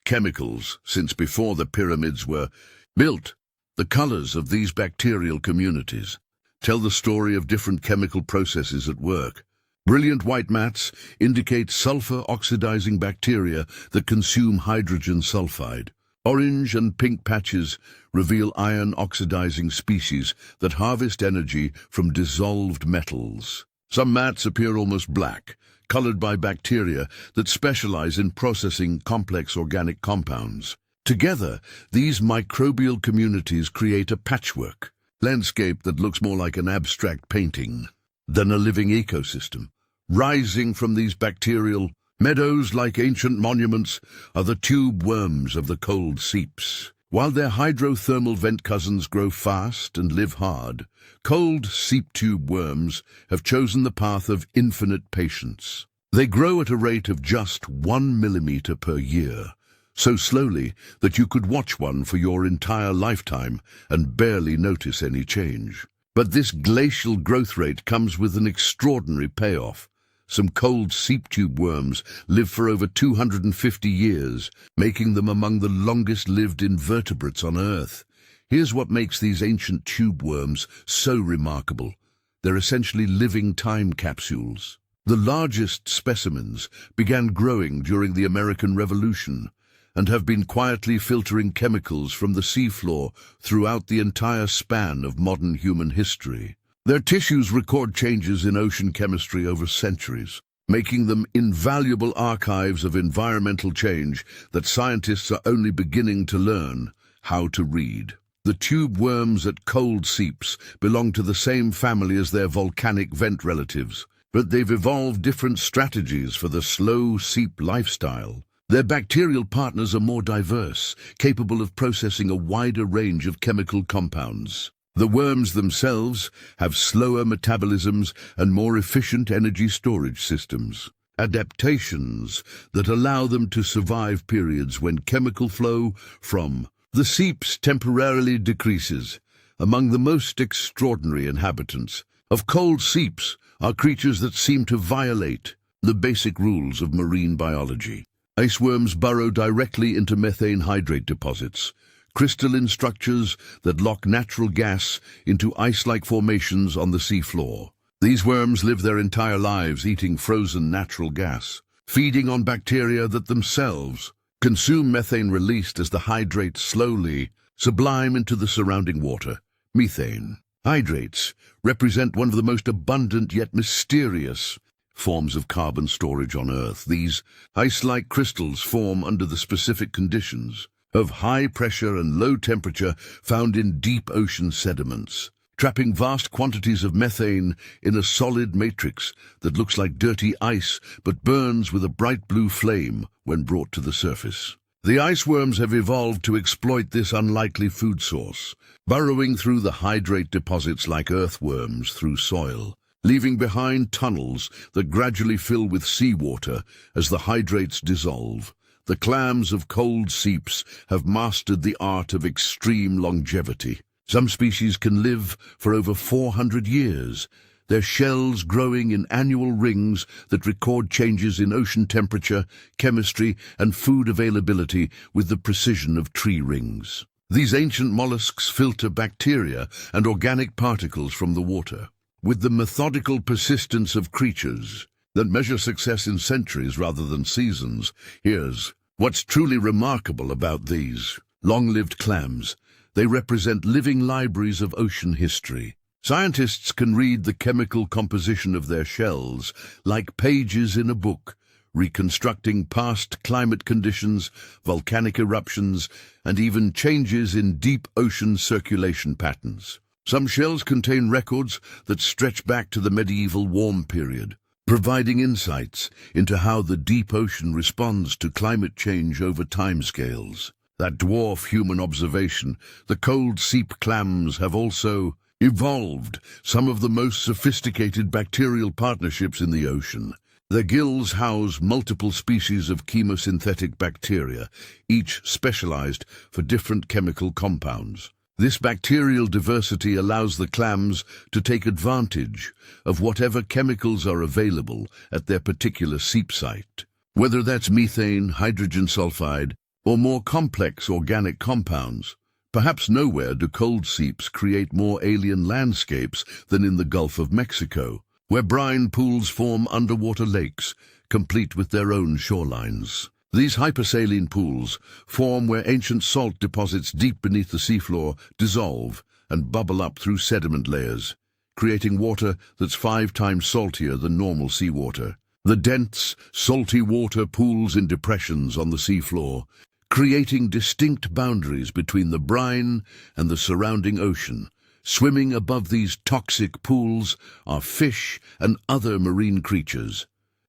chemicals since before the pyramids were built. The colors of these bacterial communities tell the story of different chemical processes at work. Brilliant white mats indicate sulfur-oxidizing bacteria that consume hydrogen sulfide. Orange and pink patches reveal iron-oxidizing species that harvest energy from dissolved metals. Some mats appear almost black, colored by bacteria that specialize in processing complex organic compounds. Together, these microbial communities create a patchwork landscape that looks more like an abstract painting than a living ecosystem. Rising from these bacterial meadows like ancient monuments are the tube worms of the cold seeps. While their hydrothermal vent cousins grow fast and live hard, cold seep tube worms have chosen the path of infinite patience. They grow at a rate of just 1 millimeter per year, so slowly that you could watch one for your entire lifetime and barely notice any change. But this glacial growth rate comes with an extraordinary payoff. Some cold seep tube worms live for over 250 years, making them among the longest-lived invertebrates on Earth. Here's what makes these ancient tube worms so remarkable. They're essentially living time capsules. The largest specimens began growing during the American Revolution and have been quietly filtering chemicals from the seafloor throughout the entire span of modern human history. Their tissues record changes in ocean chemistry over centuries, making them invaluable archives of environmental change that scientists are only beginning to learn how to read. The tube worms at cold seeps belong to the same family as their volcanic vent relatives, but they've evolved different strategies for the slow seep lifestyle. Their bacterial partners are more diverse, capable of processing a wider range of chemical compounds. The worms themselves have slower metabolisms and more efficient energy storage systems, adaptations that allow them to survive periods when chemical flow from the seeps temporarily decreases. Among the most extraordinary inhabitants of cold seeps are creatures that seem to violate the basic rules of marine biology. Iceworms burrow directly into methane hydrate deposits, crystalline structures that lock natural gas into ice-like formations on the seafloor. These worms live their entire lives eating frozen natural gas, feeding on bacteria that themselves consume methane released as the hydrates slowly sublime into the surrounding water. Methane hydrates represent one of the most abundant yet mysterious forms of carbon storage on Earth. These ice-like crystals form under the specific conditions of high pressure and low temperature found in deep ocean sediments, trapping vast quantities of methane in a solid matrix that looks like dirty ice but burns with a bright blue flame when brought to the surface. The iceworms have evolved to exploit this unlikely food source, burrowing through the hydrate deposits like earthworms through soil, leaving behind tunnels that gradually fill with seawater as the hydrates dissolve. The clams of cold seeps have mastered the art of extreme longevity. Some species can live for over 400 years, their shells growing in annual rings that record changes in ocean temperature, chemistry, and food availability with the precision of tree rings. These ancient mollusks filter bacteria and organic particles from the water. With the methodical persistence of creatures that measure success in centuries rather than seasons, here's what's truly remarkable about these long-lived clams. They represent living libraries of ocean history. Scientists can read the chemical composition of their shells like pages in a book, reconstructing past climate conditions, volcanic eruptions, and even changes in deep ocean circulation patterns. Some shells contain records that stretch back to the medieval warm period, providing insights into how the deep ocean responds to climate change over timescales that dwarf human observation. The cold seep clams have also evolved some of the most sophisticated bacterial partnerships in the ocean. Their gills house multiple species of chemosynthetic bacteria, each specialized for different chemical compounds. This bacterial diversity allows the clams to take advantage of whatever chemicals are available at their particular seep site. Whether that's methane, hydrogen sulfide, or more complex organic compounds, perhaps nowhere do cold seeps create more alien landscapes than in the Gulf of Mexico, where brine pools form underwater lakes, complete with their own shorelines. These hypersaline pools form where ancient salt deposits deep beneath the seafloor dissolve and bubble up through sediment layers, creating water that's 5 times saltier than normal seawater. The dense, salty water pools in depressions on the seafloor, creating distinct boundaries between the brine and the surrounding ocean. Swimming above these toxic pools are fish and other marine creatures,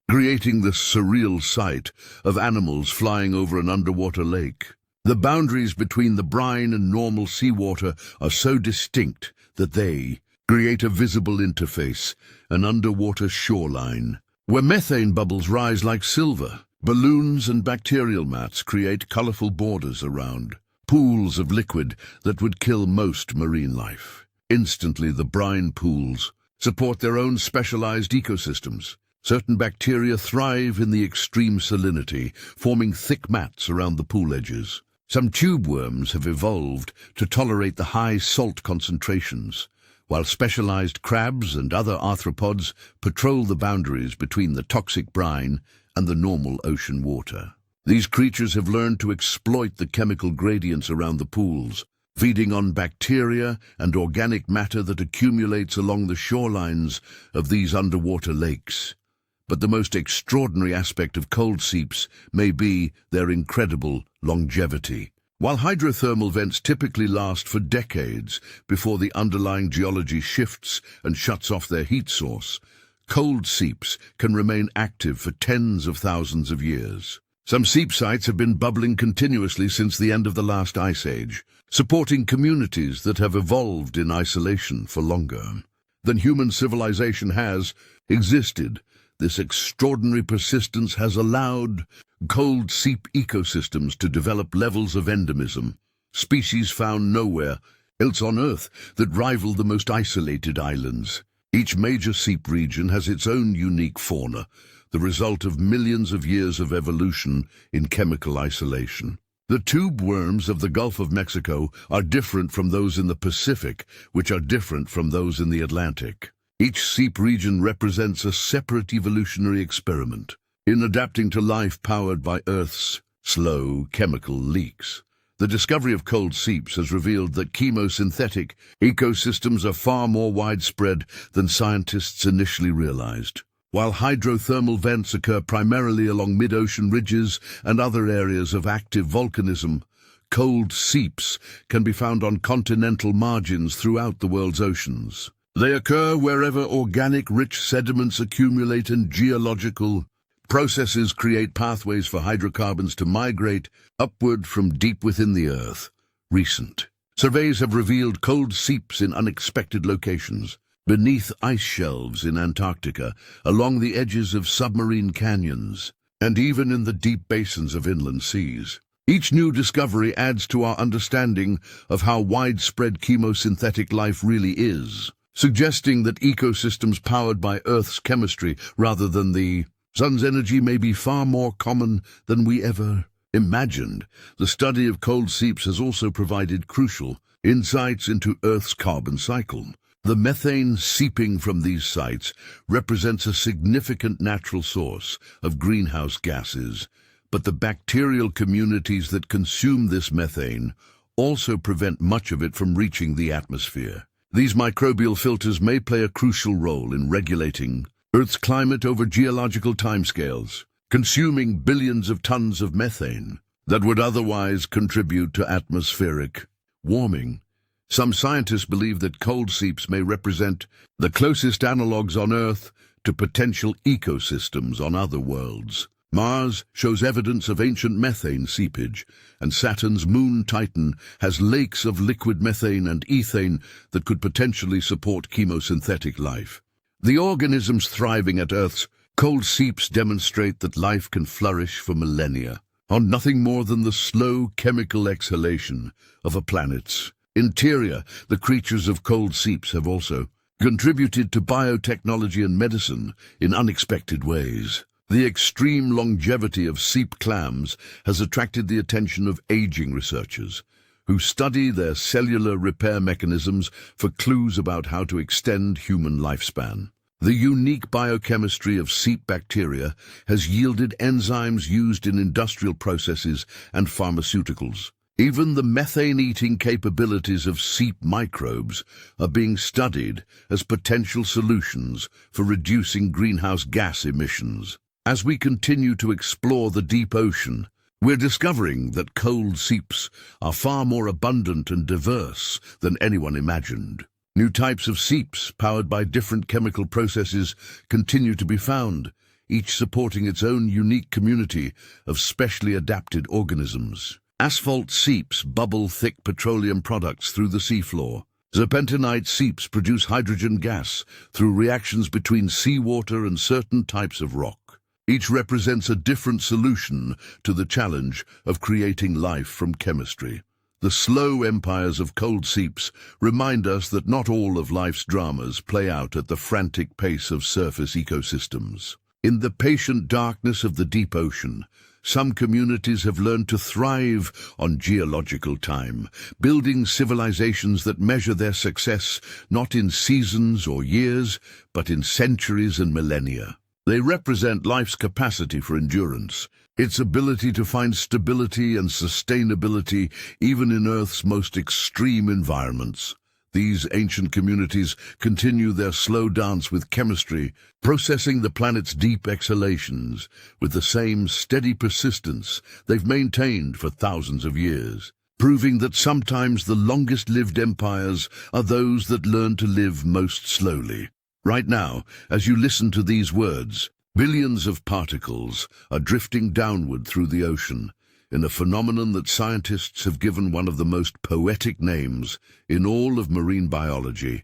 creating the surreal sight of animals flying over an underwater lake. The boundaries between the brine and normal seawater are so distinct that they create a visible interface, an underwater shoreline, where methane bubbles rise like silver. Balloons and bacterial mats create colorful borders around pools of liquid that would kill most marine life. Instantly, the brine pools support their own specialized ecosystems, Certain bacteria thrive in the extreme salinity, forming thick mats around the pool edges. Some tube worms have evolved to tolerate the high salt concentrations, while specialized crabs and other arthropods patrol the boundaries between the toxic brine and the normal ocean water. These creatures have learned to exploit the chemical gradients around the pools, feeding on bacteria and organic matter that accumulates along the shorelines of these underwater lakes. But the most extraordinary aspect of cold seeps may be their incredible longevity. While hydrothermal vents typically last for decades before the underlying geology shifts and shuts off their heat source, cold seeps can remain active for tens of thousands of years. Some seep sites have been bubbling continuously since the end of the last ice age, supporting communities that have evolved in isolation for longer than human civilization has existed. This extraordinary persistence has allowed cold seep ecosystems to develop levels of endemism, species found nowhere else on Earth, that rival the most isolated islands. Each major seep region has its own unique fauna, the result of millions of years of evolution in chemical isolation. The tube worms of the Gulf of Mexico are different from those in the Pacific, which are different from those in the Atlantic. Each seep region represents a separate evolutionary experiment in adapting to life powered by Earth's slow chemical leaks. The discovery of cold seeps has revealed that chemosynthetic ecosystems are far more widespread than scientists initially realized. While hydrothermal vents occur primarily along mid-ocean ridges and other areas of active volcanism, cold seeps can be found on continental margins throughout the world's oceans. They occur wherever organic rich sediments accumulate and geological processes create pathways for hydrocarbons to migrate upward from deep within the Earth. Recent surveys have revealed cold seeps in unexpected locations, beneath ice shelves in Antarctica, along the edges of submarine canyons, and even in the deep basins of inland seas. Each new discovery adds to our understanding of how widespread chemosynthetic life really is, suggesting that ecosystems powered by Earth's chemistry rather than the sun's energy may be far more common than we ever imagined. The study of cold seeps has also provided crucial insights into Earth's carbon cycle. The methane seeping from these sites represents a significant natural source of greenhouse gases, but the bacterial communities that consume this methane also prevent much of it from reaching the atmosphere. These microbial filters may play a crucial role in regulating Earth's climate over geological timescales, consuming billions of tons of methane that would otherwise contribute to atmospheric warming. Some scientists believe that cold seeps may represent the closest analogues on Earth to potential ecosystems on other worlds. Mars shows evidence of ancient methane seepage, and Saturn's moon Titan has lakes of liquid methane and ethane that could potentially support chemosynthetic life. The organisms thriving at Earth's cold seeps demonstrate that life can flourish for millennia on nothing more than the slow chemical exhalation of a planet's interior. The creatures of cold seeps have also contributed to biotechnology and medicine in unexpected ways. The extreme longevity of seep clams has attracted the attention of aging researchers, who study their cellular repair mechanisms for clues about how to extend human lifespan. The unique biochemistry of seep bacteria has yielded enzymes used in industrial processes and pharmaceuticals. Even the methane-eating capabilities of seep microbes are being studied as potential solutions for reducing greenhouse gas emissions. As we continue to explore the deep ocean, we're discovering that cold seeps are far more abundant and diverse than anyone imagined. New types of seeps, powered by different chemical processes, continue to be found, each supporting its own unique community of specially adapted organisms. Asphalt seeps bubble thick petroleum products through the seafloor. Serpentinite seeps produce hydrogen gas through reactions between seawater and certain types of rock. Each represents a different solution to the challenge of creating life from chemistry. The slow empires of cold seeps remind us that not all of life's dramas play out at the frantic pace of surface ecosystems. In the patient darkness of the deep ocean, some communities have learned to thrive on geological time, building civilizations that measure their success not in seasons or years, but in centuries and millennia. They represent life's capacity for endurance, its ability to find stability and sustainability even in Earth's most extreme environments. These ancient communities continue their slow dance with chemistry, processing the planet's deep exhalations with the same steady persistence they've maintained for thousands of years, proving that sometimes the longest-lived empires are those that learn to live most slowly. Right now, as you listen to these words, billions of particles are drifting downward through the ocean, in a phenomenon that scientists have given one of the most poetic names in all of marine biology: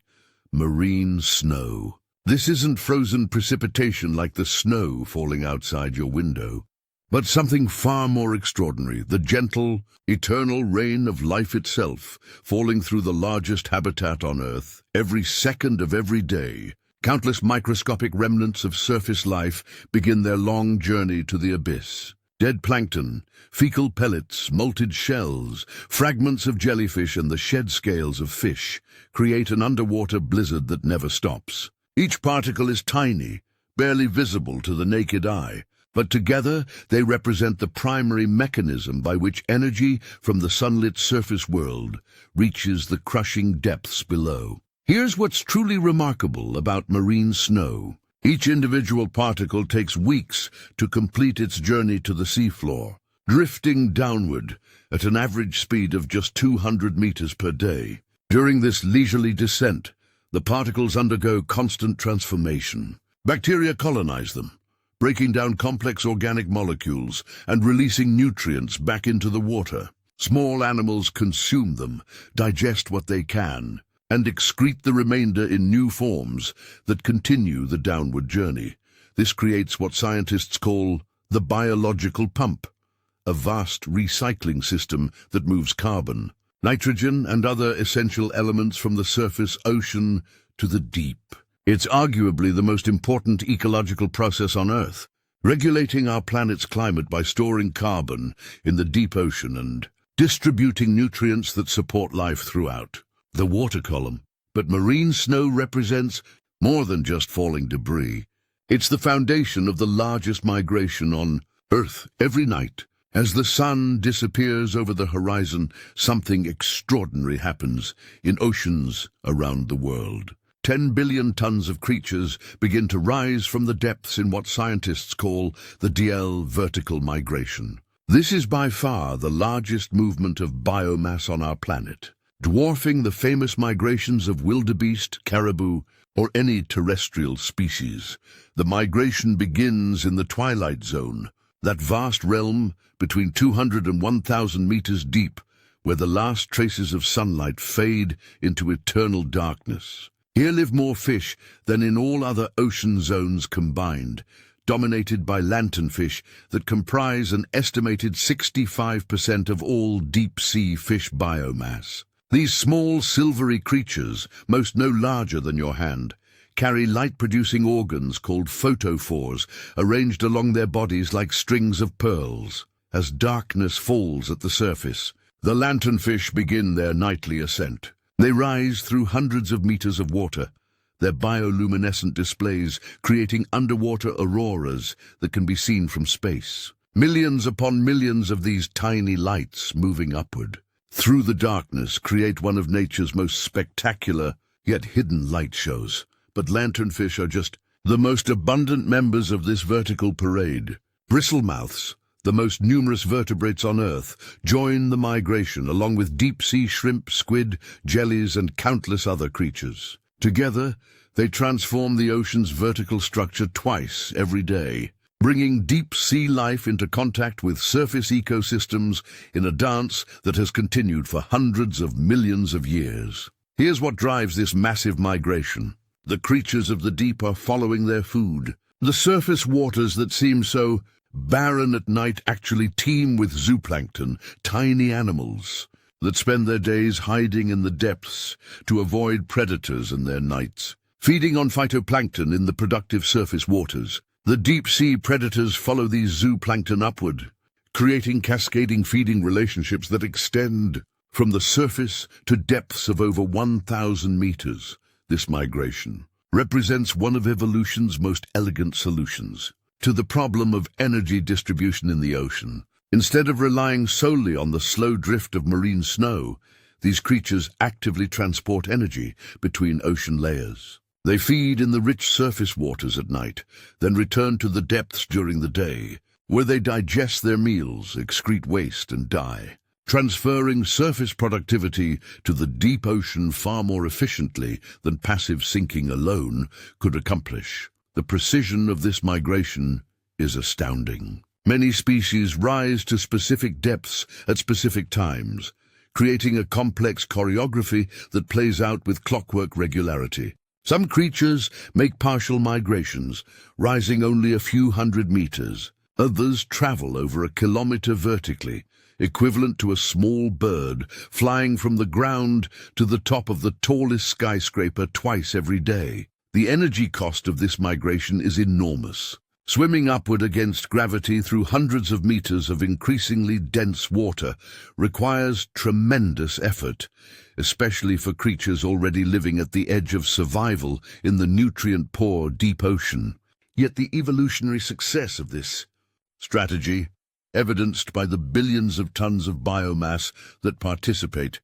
marine snow. This isn't frozen precipitation like the snow falling outside your window, but something far more extraordinary: the gentle, eternal rain of life itself, falling through the largest habitat on Earth every second of every day. Countless microscopic remnants of surface life begin their long journey to the abyss. Dead plankton, fecal pellets, molted shells, fragments of jellyfish and the shed scales of fish create an underwater blizzard that never stops. Each particle is tiny, barely visible to the naked eye, but together they represent the primary mechanism by which energy from the sunlit surface world reaches the crushing depths below. Here's what's truly remarkable about marine snow. Each individual particle takes weeks to complete its journey to the seafloor, drifting downward at an average speed of just 200 meters per day. During this leisurely descent, the particles undergo constant transformation. Bacteria colonize them, breaking down complex organic molecules and releasing nutrients back into the water. Small animals consume them, digest what they can, and excrete the remainder in new forms that continue the downward journey. This creates what scientists call the biological pump, a vast recycling system that moves carbon, nitrogen, and other essential elements from the surface ocean to the deep. It's arguably the most important ecological process on Earth, regulating our planet's climate by storing carbon in the deep ocean and distributing nutrients that support life throughout the water column. But marine snow represents more than just falling debris. It's the foundation of the largest migration on Earth. Every night, as the sun disappears over the horizon, something extraordinary happens in oceans around the world. 10 billion tons of creatures begin to rise from the depths in what scientists call the DL vertical migration. This is by far the largest movement of biomass on our planet, dwarfing the famous migrations of wildebeest, caribou, or any terrestrial species. The migration begins in the twilight zone, that vast realm between 200 and 1,000 meters deep, where the last traces of sunlight fade into eternal darkness. Here live more fish than in all other ocean zones combined, dominated by lanternfish that comprise an estimated 65% of all deep-sea fish biomass. These small, silvery creatures, most no larger than your hand, carry light-producing organs called photophores arranged along their bodies like strings of pearls. As darkness falls at the surface, the lanternfish begin their nightly ascent. They rise through hundreds of meters of water, their bioluminescent displays creating underwater auroras that can be seen from space. Millions upon millions of these tiny lights moving upward through the darkness create one of nature's most spectacular yet hidden light shows. But lanternfish are just the most abundant members of this vertical parade. Bristlemouths, the most numerous vertebrates on Earth, join the migration along with deep-sea shrimp, squid, jellies, and countless other creatures. Together, they transform the ocean's vertical structure twice every day, bringing deep-sea life into contact with surface ecosystems in a dance that has continued for hundreds of millions of years. Here's what drives this massive migration. The creatures of the deep are following their food. The surface waters that seem so barren at night actually teem with zooplankton, tiny animals that spend their days hiding in the depths to avoid predators and their nights. Feeding on phytoplankton in the productive surface waters, The deep-sea predators follow these zooplankton upward, creating cascading feeding relationships that extend from the surface to depths of over 1,000 meters. This migration represents one of evolution's most elegant solutions to the problem of energy distribution in the ocean. Instead of relying solely on the slow drift of marine snow, these creatures actively transport energy between ocean layers. They feed in the rich surface waters at night, then return to the depths during the day, where they digest their meals, excrete waste, and die, transferring surface productivity to the deep ocean far more efficiently than passive sinking alone could accomplish. The precision of this migration is astounding. Many species rise to specific depths at specific times, creating a complex choreography that plays out with clockwork regularity. Some creatures make partial migrations, rising only a few hundred meters. Others travel over a kilometer vertically, equivalent to a small bird flying from the ground to the top of the tallest skyscraper twice every day. The energy cost of this migration is enormous. Swimming upward against gravity through hundreds of meters of increasingly dense water requires tremendous effort, especially for creatures already living at the edge of survival in the nutrient-poor deep ocean. Yet the evolutionary success of this strategy, evidenced by the billions of tons of biomass that participate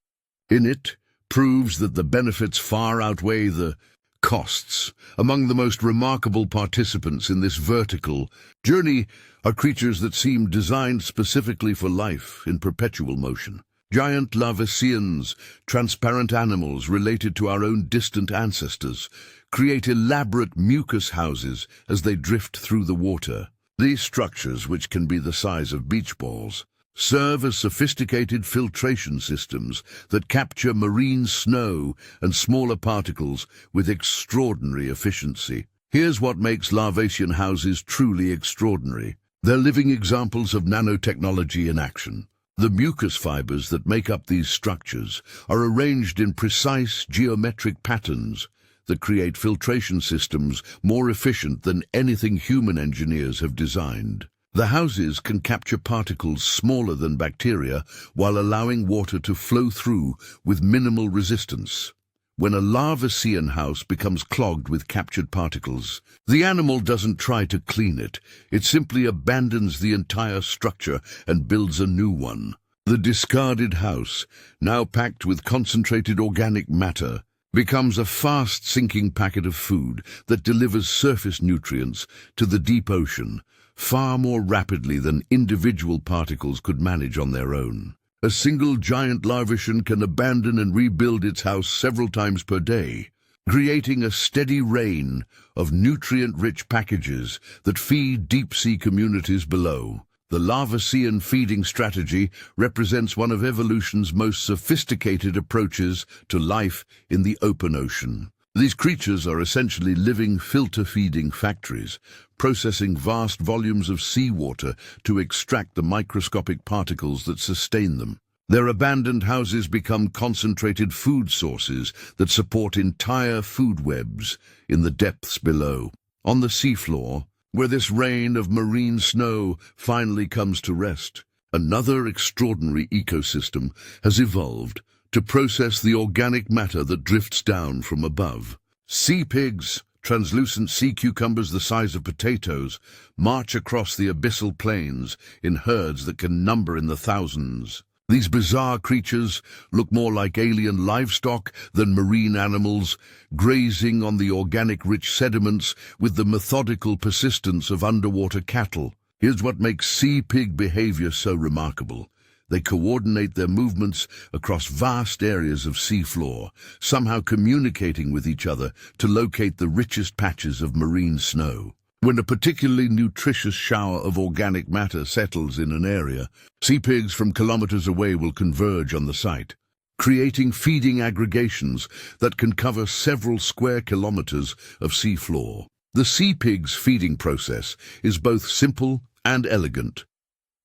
in it, proves that the benefits far outweigh the costs. Among the most remarkable participants in this vertical journey are creatures that seem designed specifically for life in perpetual motion. Giant lavasians, transparent animals related to our own distant ancestors, create elaborate mucus houses as they drift through the water. These structures, which can be the size of beach balls, serve as sophisticated filtration systems that capture marine snow and smaller particles with extraordinary efficiency. Here's what makes lavasian houses truly extraordinary. They're living examples of nanotechnology in action. The mucus fibers that make up these structures are arranged in precise geometric patterns that create filtration systems more efficient than anything human engineers have designed. The houses can capture particles smaller than bacteria while allowing water to flow through with minimal resistance. When a lavasian house becomes clogged with captured particles, the animal doesn't try to clean it. It simply abandons the entire structure and builds a new one. The discarded house, now packed with concentrated organic matter, becomes a fast-sinking packet of food that delivers surface nutrients to the deep ocean far more rapidly than individual particles could manage on their own. A single giant lavasian can abandon and rebuild its house several times per day, creating a steady rain of nutrient-rich packages that feed deep-sea communities below. The lavasian feeding strategy represents one of evolution's most sophisticated approaches to life in the open ocean. These creatures are essentially living filter-feeding factories, processing vast volumes of seawater to extract the microscopic particles that sustain them. Their abandoned houses become concentrated food sources that support entire food webs in the depths below. On the seafloor, where this rain of marine snow finally comes to rest, another extraordinary ecosystem has evolved to process the organic matter that drifts down from above. Sea pigs, translucent sea cucumbers the size of potatoes, march across the abyssal plains in herds that can number in the thousands. These bizarre creatures look more like alien livestock than marine animals, grazing on the organic-rich sediments with the methodical persistence of underwater cattle. Here's what makes sea pig behavior so remarkable. They coordinate their movements across vast areas of seafloor, somehow communicating with each other to locate the richest patches of marine snow. When a particularly nutritious shower of organic matter settles in an area, sea pigs from kilometers away will converge on the site, creating feeding aggregations that can cover several square kilometers of seafloor. The sea pig's feeding process is both simple and elegant.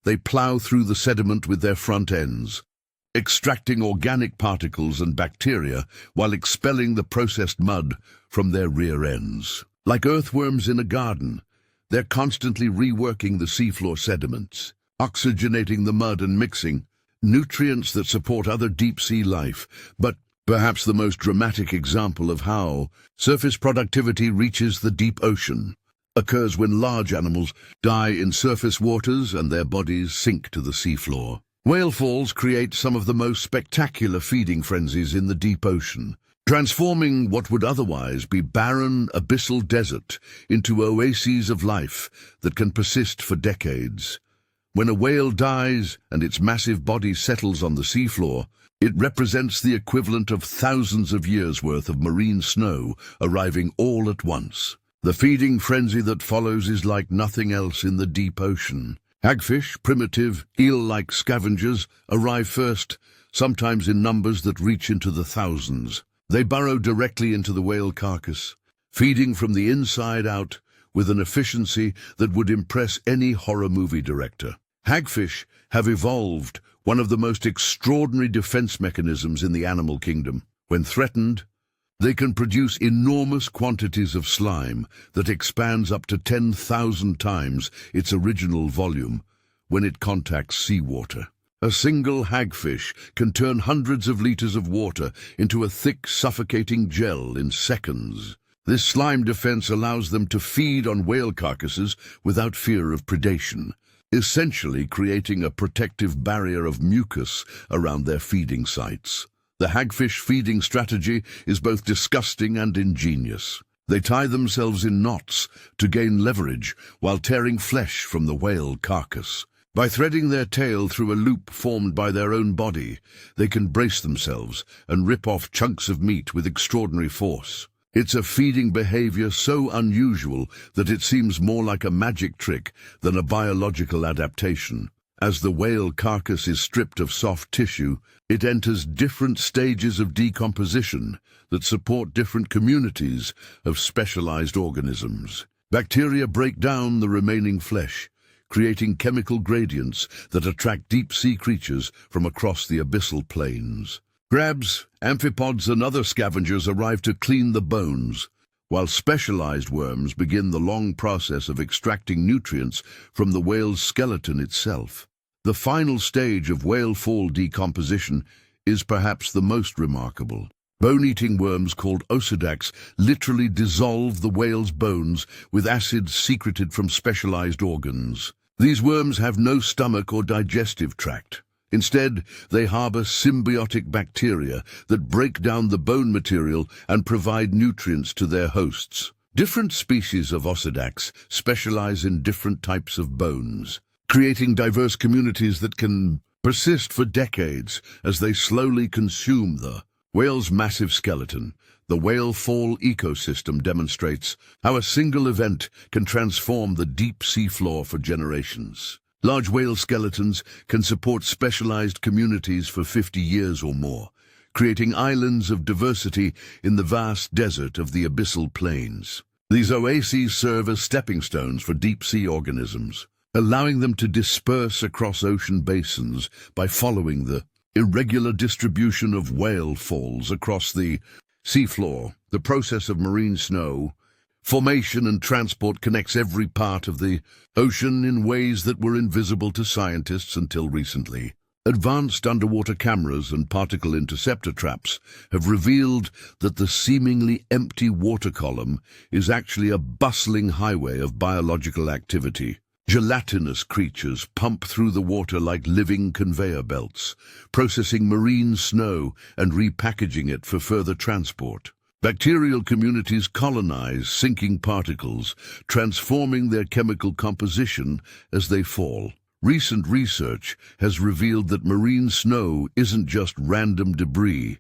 They plow through the sediment with their front ends, extracting organic particles and bacteria while expelling the processed mud from their rear ends. Like earthworms in a garden, They're constantly reworking the seafloor sediments, oxygenating the mud and mixing nutrients that support other deep-sea life. But perhaps the most dramatic example of how surface productivity reaches the deep ocean occurs when large animals die in surface waters and their bodies sink to the seafloor. Whale falls create some of the most spectacular feeding frenzies in the deep ocean, transforming what would otherwise be barren abyssal desert into oases of life that can persist for decades. When a whale dies and its massive body settles on the seafloor, it represents the equivalent of thousands of years' worth of marine snow arriving all at once. The feeding frenzy that follows is like nothing else in the deep ocean. Hagfish, primitive, eel-like scavengers, arrive first, sometimes in numbers that reach into the thousands. They burrow directly into the whale carcass, feeding from the inside out with an efficiency that would impress any horror movie director. Hagfish have evolved one of the most extraordinary defense mechanisms in the animal kingdom. When threatened, they can produce enormous quantities of slime that expands up to 10,000 times its original volume when it contacts seawater. A single hagfish can turn hundreds of liters of water into a thick, suffocating gel in seconds. This slime defense allows them to feed on whale carcasses without fear of predation, essentially creating a protective barrier of mucus around their feeding sites. The hagfish feeding strategy is both disgusting and ingenious. They tie themselves in knots to gain leverage while tearing flesh from the whale carcass. By threading their tail through a loop formed by their own body, they can brace themselves and rip off chunks of meat with extraordinary force. It's a feeding behavior so unusual that it seems more like a magic trick than a biological adaptation. As the whale carcass is stripped of soft tissue, it enters different stages of decomposition that support different communities of specialized organisms. Bacteria break down the remaining flesh, creating chemical gradients that attract deep-sea creatures from across the abyssal plains. Crabs, amphipods, and other scavengers arrive to clean the bones, while specialized worms begin the long process of extracting nutrients from the whale's skeleton itself. The final stage of whale fall decomposition is perhaps the most remarkable. Bone-eating worms called osedax literally dissolve the whale's bones with acids secreted from specialized organs. These worms have no stomach or digestive tract. Instead, they harbor symbiotic bacteria that break down the bone material and provide nutrients to their hosts. Different species of osedax specialize in different types of bones, creating diverse communities that can persist for decades as they slowly consume the whale's massive skeleton. The whale fall ecosystem demonstrates how a single event can transform the deep seafloor for generations. Large whale skeletons can support specialized communities for 50 years or more, creating islands of diversity in the vast desert of the abyssal plains. These oases serve as stepping stones for deep-sea organisms, allowing them to disperse across ocean basins by following the irregular distribution of whale falls across the seafloor. The process of marine snow formation and transport connects every part of the ocean in ways that were invisible to scientists until recently. Advanced underwater cameras and particle interceptor traps have revealed that the seemingly empty water column is actually a bustling highway of biological activity. Gelatinous creatures pump through the water like living conveyor belts, processing marine snow and repackaging it for further transport. Bacterial communities colonize sinking particles, transforming their chemical composition as they fall. Recent research has revealed that marine snow isn't just random debris,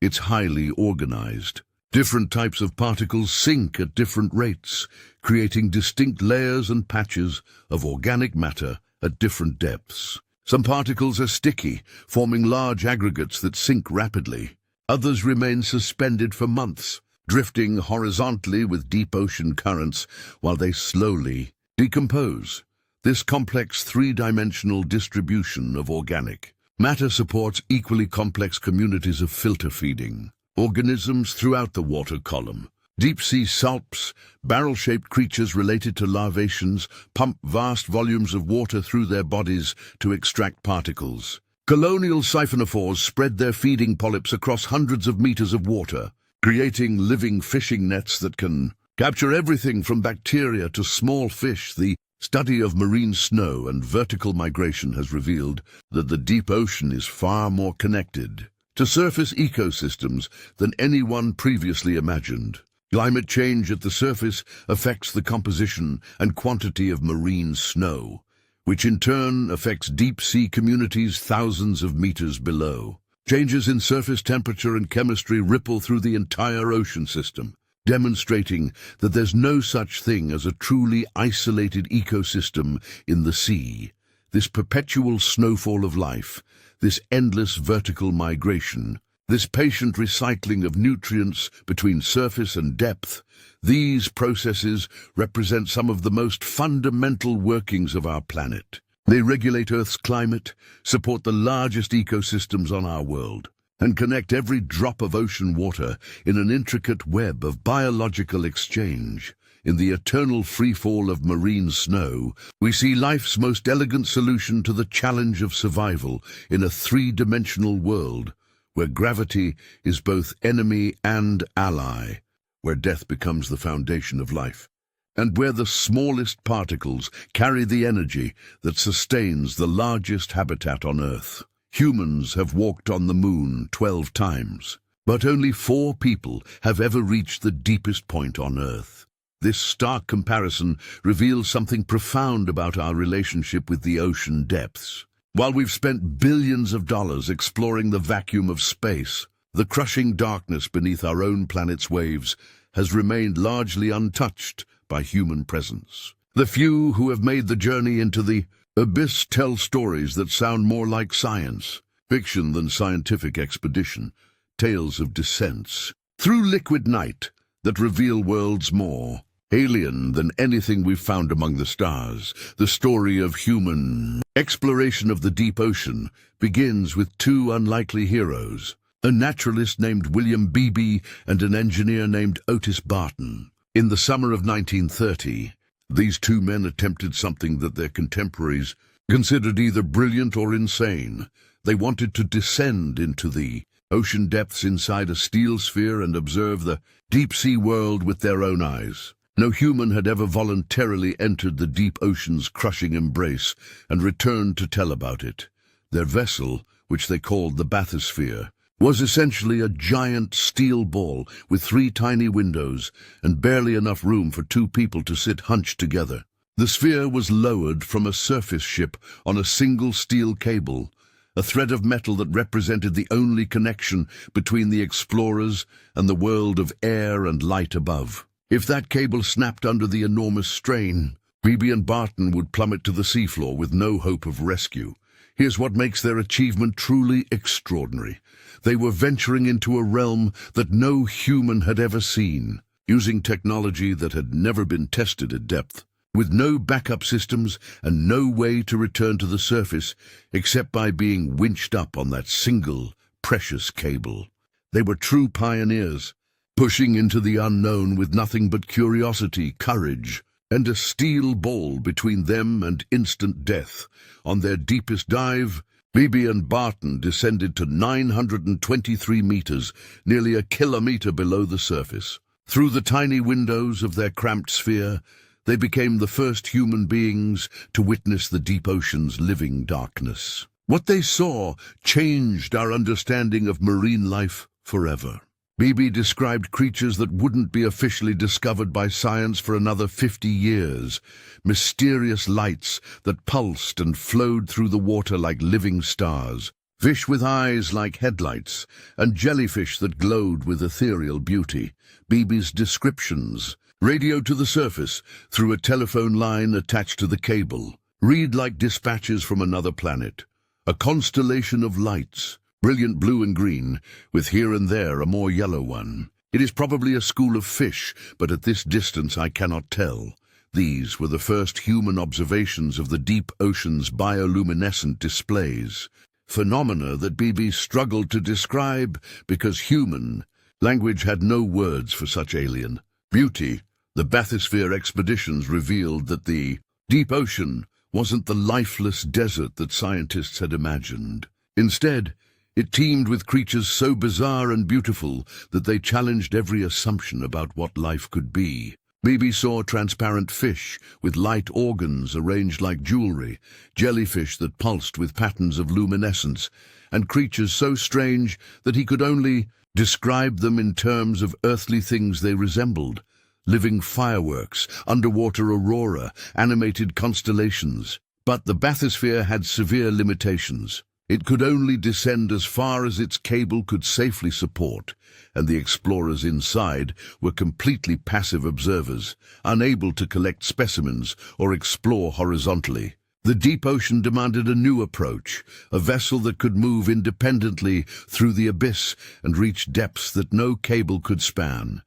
it's highly organized. Different types of particles sink at different rates, creating distinct layers and patches of organic matter at different depths. Some particles are sticky, forming large aggregates that sink rapidly. Others remain suspended for months, drifting horizontally with deep ocean currents while they slowly decompose. This complex three-dimensional distribution of organic matter supports equally complex communities of filter feeding organisms throughout the water column. Deep-sea salps, barrel-shaped creatures related to larvaceans, pump vast volumes of water through their bodies to extract particles. Colonial siphonophores spread their feeding polyps across hundreds of meters of water, creating living fishing nets that can capture everything from bacteria to small fish. The study of marine snow and vertical migration has revealed that the deep ocean is far more connected to surface ecosystems than anyone previously imagined. Climate change at the surface affects the composition and quantity of marine snow, which in turn affects deep-sea communities thousands of meters below. Changes in surface temperature and chemistry ripple through the entire ocean system, demonstrating that there's no such thing as a truly isolated ecosystem in the sea. This perpetual snowfall of life, this endless vertical migration, this patient recycling of nutrients between surface and depth, these processes represent some of the most fundamental workings of our planet. They regulate Earth's climate, support the largest ecosystems on our world, and connect every drop of ocean water in an intricate web of biological exchange. In the eternal freefall of marine snow, we see life's most elegant solution to the challenge of survival in a three-dimensional world, where gravity is both enemy and ally, where death becomes the foundation of life, and where the smallest particles carry the energy that sustains the largest habitat on Earth. Humans have walked on the moon 12 times, but only 4 people have ever reached the deepest point on Earth. This stark comparison reveals something profound about our relationship with the ocean depths. While we've spent billions of dollars exploring the vacuum of space, the crushing darkness beneath our own planet's waves has remained largely untouched by human presence. The few who have made the journey into the abyss tell stories that sound more like science fiction than scientific expedition, tales of descents through liquid night that reveal worlds more alien than anything we've found among the stars. The story of human exploration of the deep ocean begins with 2 unlikely heroes, a naturalist named William Beebe and an engineer named Otis Barton. In the summer of 1930, these 2 men attempted something that their contemporaries considered either brilliant or insane. They wanted to descend into the ocean depths inside a steel sphere and observe the deep-sea world with their own eyes. No human had ever voluntarily entered the deep ocean's crushing embrace and returned to tell about it. Their vessel, which they called the bathysphere, was essentially a giant steel ball with 3 tiny windows and barely enough room for 2 people to sit hunched together. The sphere was lowered from a surface ship on a single steel cable, a thread of metal that represented the only connection between the explorers and the world of air and light above. If that cable snapped under the enormous strain, Beebe and Barton would plummet to the seafloor with no hope of rescue. Here's what makes their achievement truly extraordinary. They were venturing into a realm that no human had ever seen, using technology that had never been tested at depth. With no backup systems and no way to return to the surface except by being winched up on that single, precious cable. They were true pioneers, pushing into the unknown with nothing but curiosity, courage, and a steel ball between them and instant death. On their deepest dive, Beebe and Barton descended to 923 meters, nearly a kilometer below the surface. Through the tiny windows of their cramped sphere, they became the first human beings to witness the deep ocean's living darkness. What they saw changed our understanding of marine life forever. Beebe described creatures that wouldn't be officially discovered by science for another 50 years, mysterious lights that pulsed and flowed through the water like living stars, fish with eyes like headlights, and jellyfish that glowed with ethereal beauty. Beebe's descriptions, radioed to the surface through a telephone line attached to the cable, read like dispatches from another planet, a constellation of lights, brilliant blue and green, with here and there a more yellow one. It is probably a school of fish, but at this distance I cannot tell. These were the first human observations of the deep ocean's bioluminescent displays, phenomena that Beebe struggled to describe because human language had no words for such alien, beauty, the bathysphere expeditions revealed that the deep ocean wasn't the lifeless desert that scientists had imagined. Instead, it teemed with creatures so bizarre and beautiful that they challenged every assumption about what life could be. Bibi saw transparent fish with light organs arranged like jewelry, jellyfish that pulsed with patterns of luminescence, and creatures so strange that he could only describe them in terms of earthly things they resembled: living fireworks, underwater aurora, animated constellations. But the bathysphere had severe limitations. It could only descend as far as its cable could safely support, and the explorers inside were completely passive observers, unable to collect specimens or explore horizontally. The deep ocean demanded a new approach, a vessel that could move independently through the abyss and reach depths that no cable could span.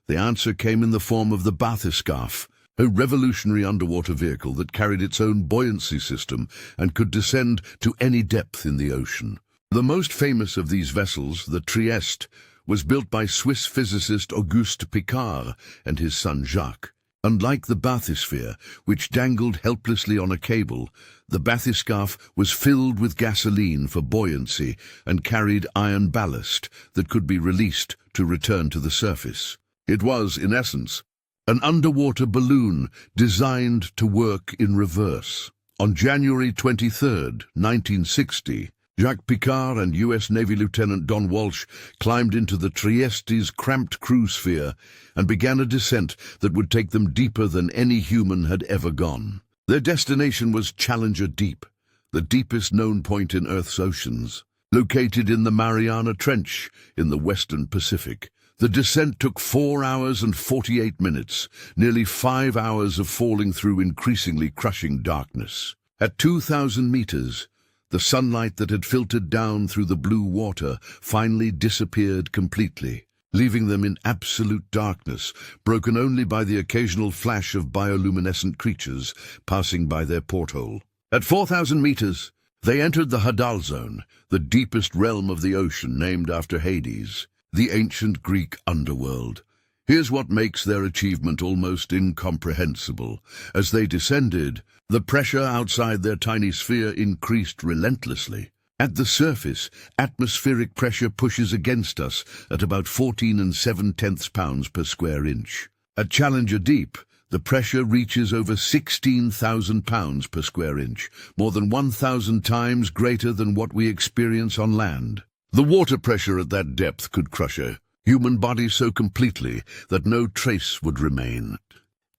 The answer came in the form of the bathyscaphe, a revolutionary underwater vehicle that carried its own buoyancy system and could descend to any depth in the ocean. The most famous of these vessels, the Trieste, was built by Swiss physicist Auguste Piccard and his son Jacques. Unlike the bathysphere, which dangled helplessly on a cable, the bathyscaphe was filled with gasoline for buoyancy and carried iron ballast that could be released to return to the surface. It was, in essence, an underwater balloon designed to work in reverse. On January 23, 1960, Jacques Piccard and U.S. Navy Lieutenant Don Walsh climbed into the Trieste's cramped crew sphere and began a descent that would take them deeper than any human had ever gone. Their destination was Challenger Deep, the deepest known point in Earth's oceans, located in the Mariana Trench in the western Pacific. The descent took 4 hours and 48 minutes, nearly 5 hours of falling through increasingly crushing darkness. At 2,000 meters, the sunlight that had filtered down through the blue water finally disappeared completely, leaving them in absolute darkness, broken only by the occasional flash of bioluminescent creatures passing by their porthole. At 4,000 meters, they entered the Hadal Zone, the deepest realm of the ocean named after Hades, the ancient Greek underworld. Here's what makes their achievement almost incomprehensible. As they descended, the pressure outside their tiny sphere increased relentlessly. At the surface, atmospheric pressure pushes against us at about 14 7/10 pounds per square inch. At Challenger Deep, the pressure reaches over 16,000 pounds per square inch, more than 1,000 times greater than what we experience on land. The water pressure at that depth could crush a human body so completely that no trace would remain.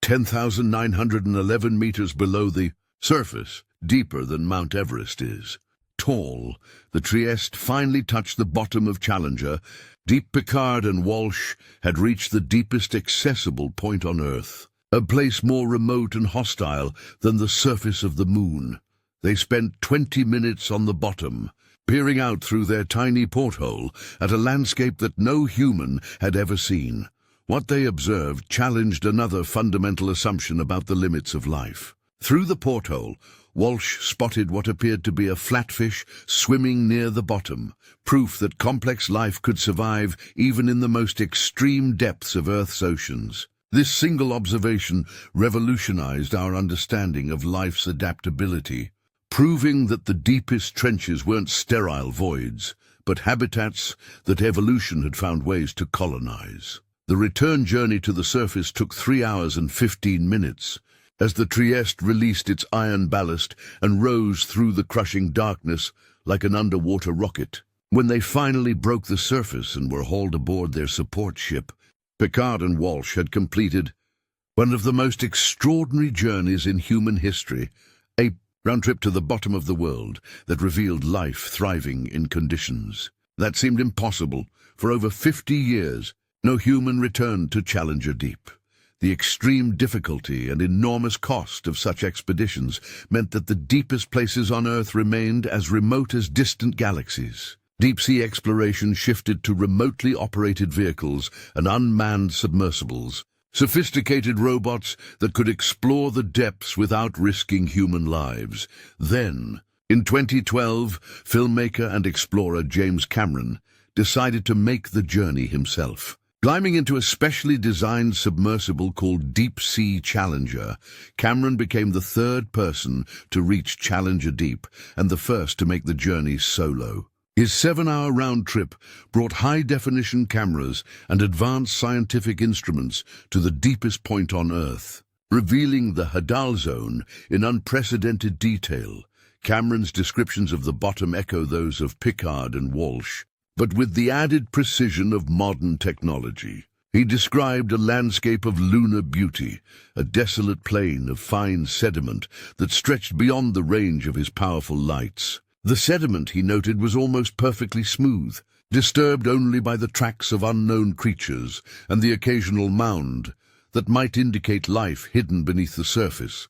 10,911 meters below the surface, deeper than Mount Everest is. Tall, the Trieste finally touched the bottom of Challenger. Deep Piccard and Walsh had reached the deepest accessible point on Earth, a place more remote and hostile than the surface of the moon. They spent 20 minutes on the bottom, peering out through their tiny porthole at a landscape that no human had ever seen. What they observed challenged another fundamental assumption about the limits of life. Through the porthole, Walsh spotted what appeared to be a flatfish swimming near the bottom, proof that complex life could survive even in the most extreme depths of Earth's oceans. This single observation revolutionized our understanding of life's adaptability, proving that the deepest trenches weren't sterile voids, but habitats that evolution had found ways to colonize. The return journey to the surface took 3 hours and 15 minutes, as the Trieste released its iron ballast and rose through the crushing darkness like an underwater rocket. When they finally broke the surface and were hauled aboard their support ship, Piccard and Walsh had completed one of the most extraordinary journeys in human history, a round trip to the bottom of the world that revealed life thriving in conditions that seemed impossible. For over 50 years, no human returned to Challenger Deep. The extreme difficulty and enormous cost of such expeditions meant that the deepest places on Earth remained as remote as distant galaxies. Deep-sea exploration shifted to remotely operated vehicles and unmanned submersibles, sophisticated robots that could explore the depths without risking human lives. Then, in 2012, filmmaker and explorer James Cameron decided to make the journey himself. Climbing into a specially designed submersible called Deep Sea Challenger, Cameron became the third person to reach Challenger Deep and the first to make the journey solo. His 7-hour round trip brought high-definition cameras and advanced scientific instruments to the deepest point on Earth, revealing the Hadal Zone in unprecedented detail. Cameron's descriptions of the bottom echo those of Pickard and Walsh, but with the added precision of modern technology. He described a landscape of lunar beauty, a desolate plain of fine sediment that stretched beyond the range of his powerful lights. The sediment, he noted, was almost perfectly smooth, disturbed only by the tracks of unknown creatures and the occasional mound that might indicate life hidden beneath the surface.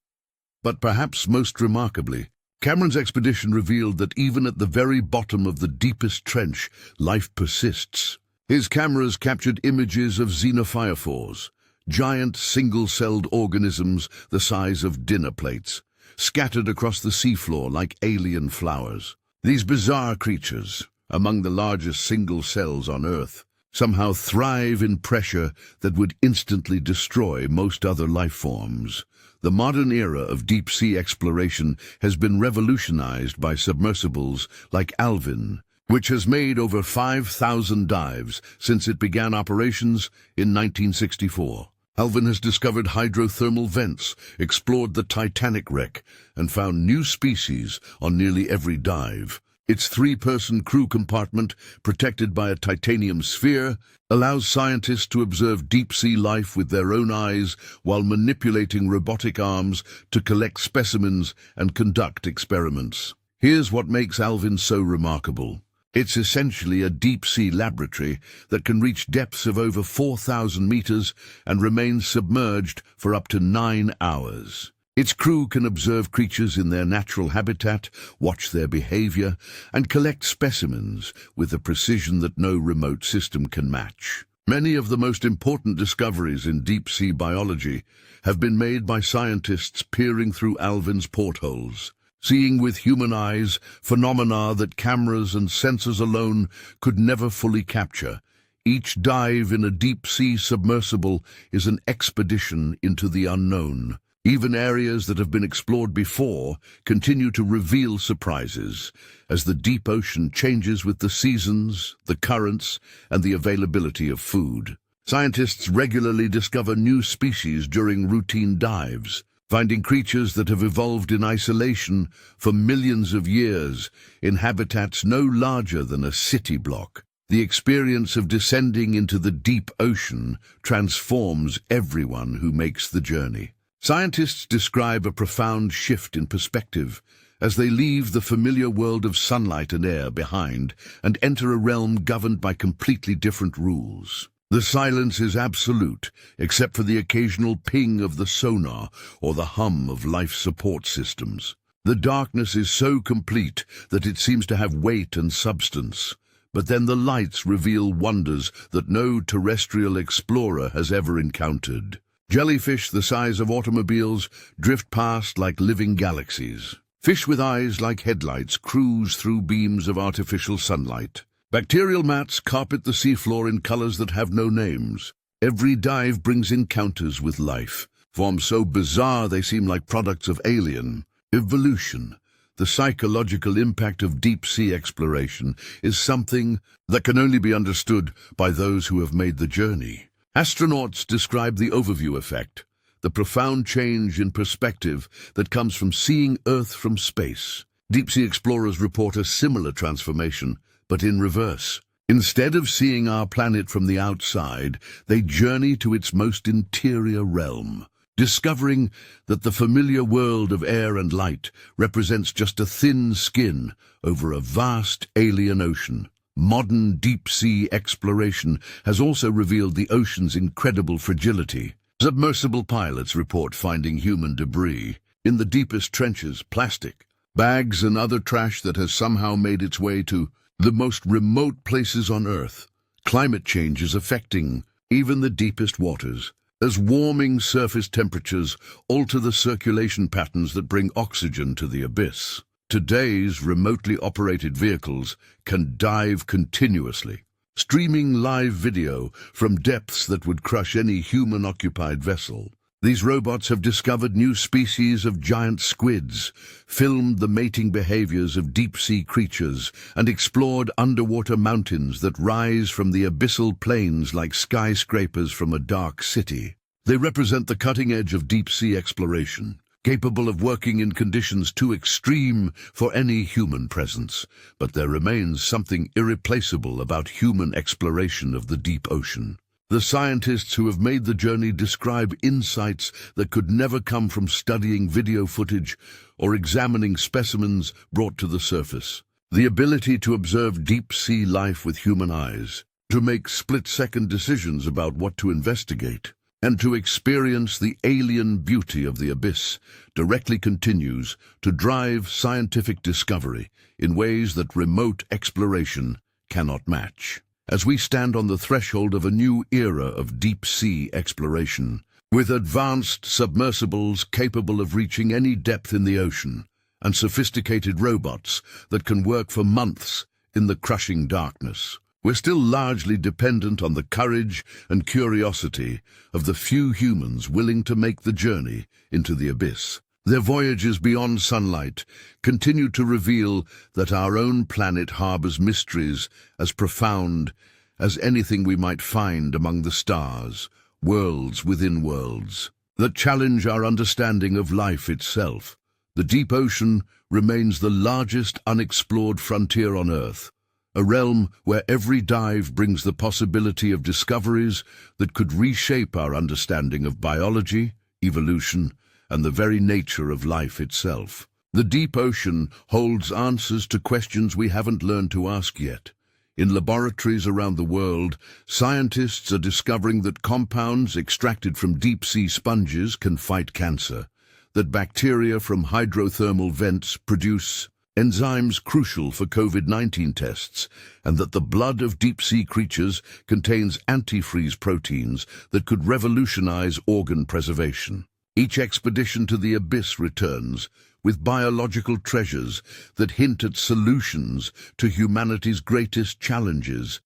But perhaps most remarkably, Cameron's expedition revealed that even at the very bottom of the deepest trench, life persists. His cameras captured images of xenophyrophores, giant single-celled organisms the size of dinner plates, scattered across the seafloor like alien flowers. These bizarre creatures, among the largest single cells on Earth, somehow thrive in pressure that would instantly destroy most other life forms. The modern era of deep-sea exploration has been revolutionized by submersibles like Alvin, which has made over 5,000 dives since it began operations in 1964. Alvin has discovered hydrothermal vents, explored the Titanic wreck, and found new species on nearly every dive. Its 3-person crew compartment, protected by a titanium sphere, allows scientists to observe deep-sea life with their own eyes while manipulating robotic arms to collect specimens and conduct experiments. Here's what makes Alvin so remarkable. It's essentially a deep-sea laboratory that can reach depths of over 4,000 meters and remain submerged for up to 9 hours. Its crew can observe creatures in their natural habitat, watch their behavior, and collect specimens with a precision that no remote system can match. Many of the most important discoveries in deep-sea biology have been made by scientists peering through Alvin's portholes, seeing with human eyes phenomena that cameras and sensors alone could never fully capture. Each dive in a deep-sea submersible is an expedition into the unknown. Even areas that have been explored before continue to reveal surprises as the deep ocean changes with the seasons, the currents, and the availability of food. Scientists regularly discover new species during routine dives, finding creatures that have evolved in isolation for millions of years in habitats no larger than a city block. The experience of descending into the deep ocean transforms everyone who makes the journey. Scientists describe a profound shift in perspective as they leave the familiar world of sunlight and air behind and enter a realm governed by completely different rules. The silence is absolute, except for the occasional ping of the sonar or the hum of life support systems. The darkness is so complete that it seems to have weight and substance, but then the lights reveal wonders that no terrestrial explorer has ever encountered. Jellyfish the size of automobiles drift past like living galaxies. Fish with eyes like headlights cruise through beams of artificial sunlight. Bacterial mats carpet the seafloor in colors that have no names. Every dive brings encounters with life, forms so bizarre they seem like products of alien evolution. The psychological impact of deep-sea exploration is something that can only be understood by those who have made the journey. Astronauts describe the overview effect, the profound change in perspective that comes from seeing Earth from space. Deep-sea explorers report a similar transformation, but in reverse. Instead of seeing our planet from the outside, they journey to its most interior realm, discovering that the familiar world of air and light represents just a thin skin over a vast alien ocean. Modern deep-sea exploration has also revealed the ocean's incredible fragility. Submersible pilots report finding human debris in the deepest trenches, plastic, bags and other trash that has somehow made its way to the most remote places on Earth. Climate change is affecting even the deepest waters, as warming surface temperatures alter the circulation patterns that bring oxygen to the abyss. Today's remotely operated vehicles can dive continuously, streaming live video from depths that would crush any human-occupied vessel. These robots have discovered new species of giant squids, filmed the mating behaviors of deep-sea creatures, and explored underwater mountains that rise from the abyssal plains like skyscrapers from a dark city. They represent the cutting edge of deep-sea exploration, capable of working in conditions too extreme for any human presence. But there remains something irreplaceable about human exploration of the deep ocean. The scientists who have made the journey describe insights that could never come from studying video footage or examining specimens brought to the surface. The ability to observe deep-sea life with human eyes, to make split-second decisions about what to investigate, and to experience the alien beauty of the abyss directly continues to drive scientific discovery in ways that remote exploration cannot match. As we stand on the threshold of a new era of deep-sea exploration, with advanced submersibles capable of reaching any depth in the ocean, and sophisticated robots that can work for months in the crushing darkness, we're still largely dependent on the courage and curiosity of the few humans willing to make the journey into the abyss. Their voyages beyond sunlight continue to reveal that our own planet harbors mysteries as profound as anything we might find among the stars, worlds within worlds, that challenge our understanding of life itself. The deep ocean remains the largest unexplored frontier on Earth, a realm where every dive brings the possibility of discoveries that could reshape our understanding of biology, evolution, and the very nature of life itself. The deep ocean holds answers to questions we haven't learned to ask yet. In laboratories around the world, scientists are discovering that compounds extracted from deep-sea sponges can fight cancer, that bacteria from hydrothermal vents produce enzymes crucial for COVID-19 tests, and that the blood of deep-sea creatures contains antifreeze proteins that could revolutionize organ preservation. Each expedition to the abyss returns with biological treasures that hint at solutions to humanity's greatest challenges,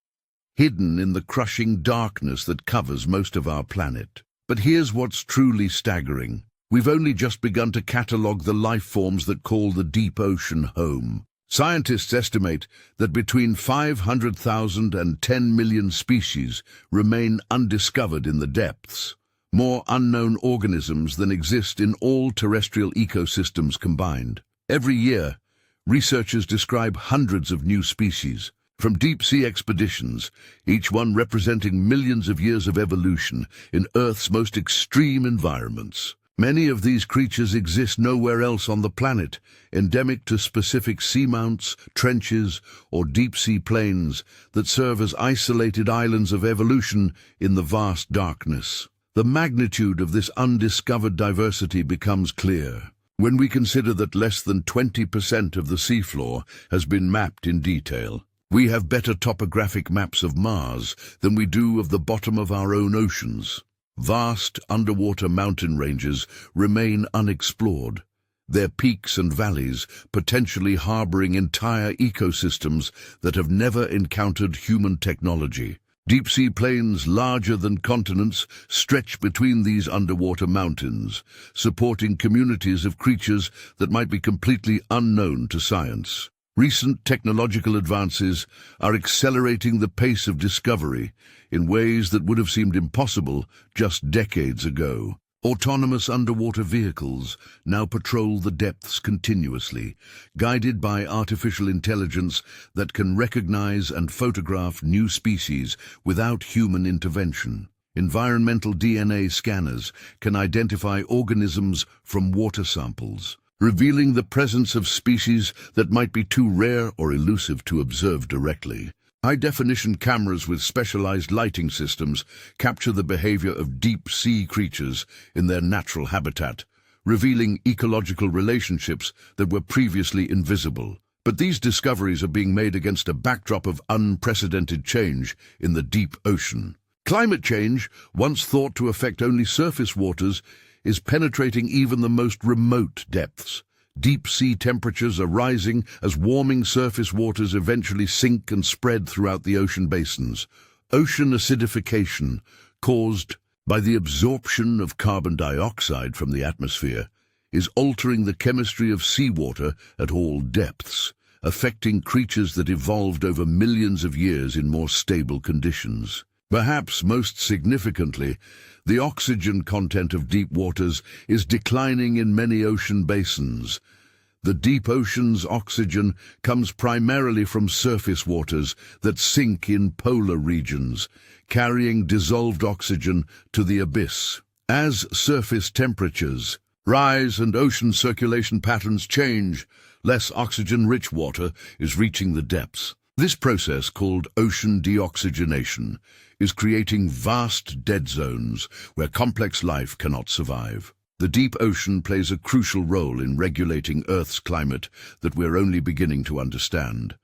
hidden in the crushing darkness that covers most of our planet. But here's what's truly staggering. We've only just begun to catalogue the life forms that call the deep ocean home. Scientists estimate that between 500,000 and 10 million species remain undiscovered in the depths, more unknown organisms than exist in all terrestrial ecosystems combined. Every year, researchers describe hundreds of new species, from deep-sea expeditions, each one representing millions of years of evolution in Earth's most extreme environments. Many of these creatures exist nowhere else on the planet, endemic to specific seamounts, trenches, or deep-sea plains that serve as isolated islands of evolution in the vast darkness. The magnitude of this undiscovered diversity becomes clear when we consider that less than 20% of the seafloor has been mapped in detail. We have better topographic maps of Mars than we do of the bottom of our own oceans. Vast underwater mountain ranges remain unexplored, their peaks and valleys potentially harboring entire ecosystems that have never encountered human technology. Deep-sea plains larger than continents stretch between these underwater mountains, supporting communities of creatures that might be completely unknown to science. Recent technological advances are accelerating the pace of discovery in ways that would have seemed impossible just decades ago. Autonomous underwater vehicles now patrol the depths continuously, guided by artificial intelligence that can recognize and photograph new species without human intervention. Environmental DNA scanners can identify organisms from water samples, revealing the presence of species that might be too rare or elusive to observe directly. High-definition cameras with specialized lighting systems capture the behavior of deep-sea creatures in their natural habitat, revealing ecological relationships that were previously invisible. But these discoveries are being made against a backdrop of unprecedented change in the deep ocean. Climate change, once thought to affect only surface waters, is penetrating even the most remote depths, Deep-sea temperatures are rising as warming surface waters eventually sink and spread throughout the ocean basins. Ocean acidification, caused by the absorption of carbon dioxide from the atmosphere, is altering the chemistry of seawater at all depths, affecting creatures that evolved over millions of years in more stable conditions. Perhaps most significantly, the oxygen content of deep waters is declining in many ocean basins. The deep ocean's oxygen comes primarily from surface waters that sink in polar regions, carrying dissolved oxygen to the abyss. As surface temperatures rise and ocean circulation patterns change, less oxygen-rich water is reaching the depths. This process, called ocean deoxygenation, is creating vast dead zones where complex life cannot survive. The deep ocean plays a crucial role in regulating Earth's climate that we're only beginning to understand.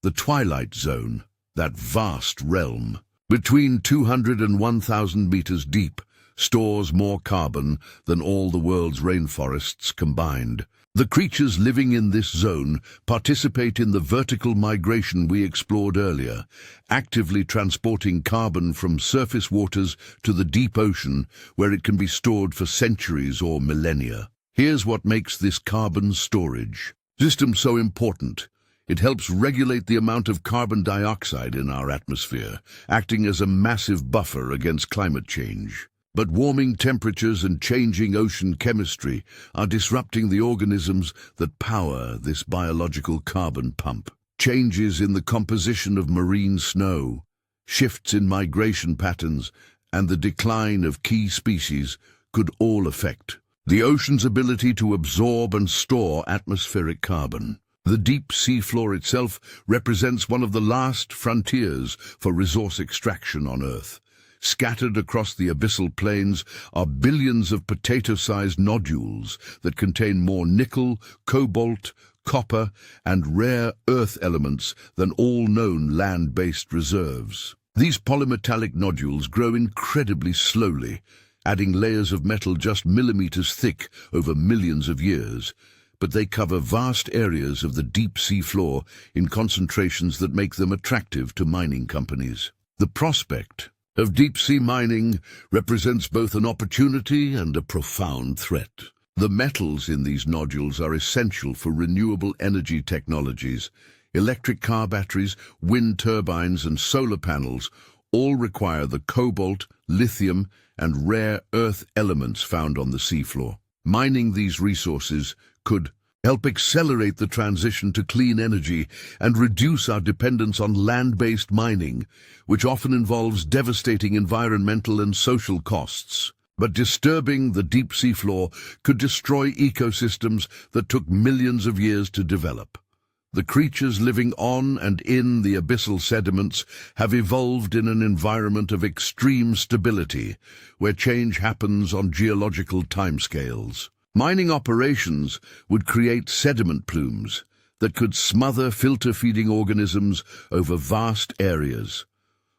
The twilight zone, that vast realm, between 200 and 1,000 meters deep, stores more carbon than all the world's rainforests combined. The creatures living in this zone participate in the vertical migration we explored earlier, actively transporting carbon from surface waters to the deep ocean, where it can be stored for centuries or millennia. Here's what makes this carbon storage system so important. It helps regulate the amount of carbon dioxide in our atmosphere, acting as a massive buffer against climate change. But warming temperatures and changing ocean chemistry are disrupting the organisms that power this biological carbon pump. Changes in the composition of marine snow, shifts in migration patterns, and the decline of key species could all affect the ocean's ability to absorb and store atmospheric carbon. The deep seafloor itself represents one of the last frontiers for resource extraction on Earth. Scattered across the abyssal plains are billions of potato-sized nodules that contain more nickel, cobalt, copper, and rare earth elements than all known land-based reserves. These polymetallic nodules grow incredibly slowly, adding layers of metal just millimeters thick over millions of years, but they cover vast areas of the deep sea floor in concentrations that make them attractive to mining companies. The prospect of deep-sea mining represents both an opportunity and a profound threat. The metals in these nodules are essential for renewable energy technologies. Electric car batteries, wind turbines, and solar panels all require the cobalt, lithium, and rare earth elements found on the seafloor. Mining these resources could help accelerate the transition to clean energy and reduce our dependence on land-based mining, which often involves devastating environmental and social costs. But disturbing the deep seafloor could destroy ecosystems that took millions of years to develop. The creatures living on and in the abyssal sediments have evolved in an environment of extreme stability, where change happens on geological timescales. Mining operations would create sediment plumes that could smother filter-feeding organisms over vast areas,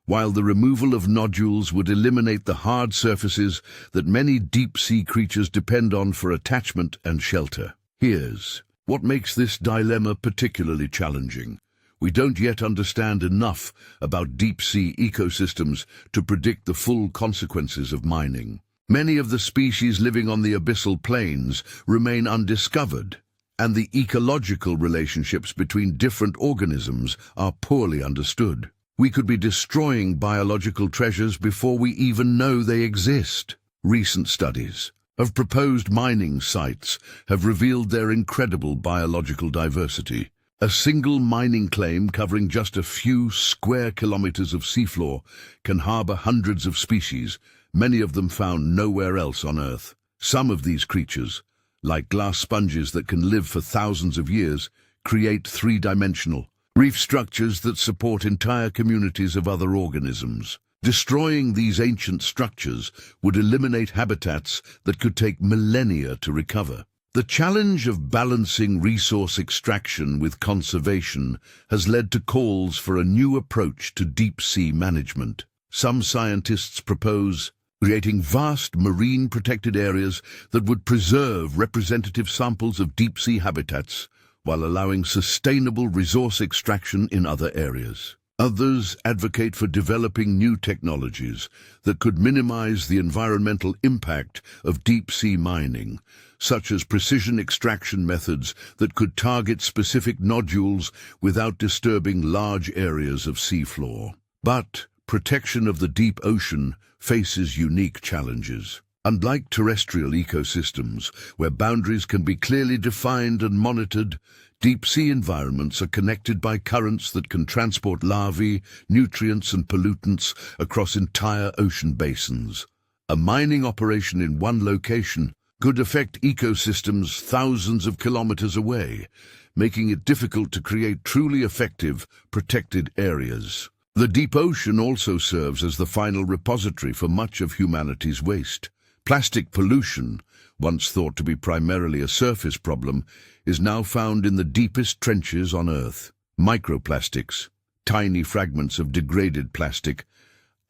while the removal of nodules would eliminate the hard surfaces that many deep-sea creatures depend on for attachment and shelter. Here's what makes this dilemma particularly challenging. We don't yet understand enough about deep-sea ecosystems to predict the full consequences of mining. Many of the species living on the abyssal plains remain undiscovered, and the ecological relationships between different organisms are poorly understood. We could be destroying biological treasures before we even know they exist. Recent studies of proposed mining sites have revealed their incredible biological diversity. A single mining claim covering just a few square kilometers of seafloor can harbor hundreds of species, many of them found nowhere else on Earth. Some of these creatures, like glass sponges that can live for thousands of years, create three-dimensional reef structures that support entire communities of other organisms. Destroying these ancient structures would eliminate habitats that could take millennia to recover. The challenge of balancing resource extraction with conservation has led to calls for a new approach to deep-sea management. Some scientists propose creating vast marine protected areas that would preserve representative samples of deep-sea habitats while allowing sustainable resource extraction in other areas. Others advocate for developing new technologies that could minimize the environmental impact of deep-sea mining, such as precision extraction methods that could target specific nodules without disturbing large areas of seafloor. But protection of the deep ocean faces unique challenges. Unlike terrestrial ecosystems, where boundaries can be clearly defined and monitored, deep-sea environments are connected by currents that can transport larvae, nutrients and pollutants across entire ocean basins. A mining operation in one location could affect ecosystems thousands of kilometers away, making it difficult to create truly effective, protected areas. The deep ocean also serves as the final repository for much of humanity's waste. Plastic pollution, once thought to be primarily a surface problem, is now found in the deepest trenches on Earth. Microplastics, tiny fragments of degraded plastic,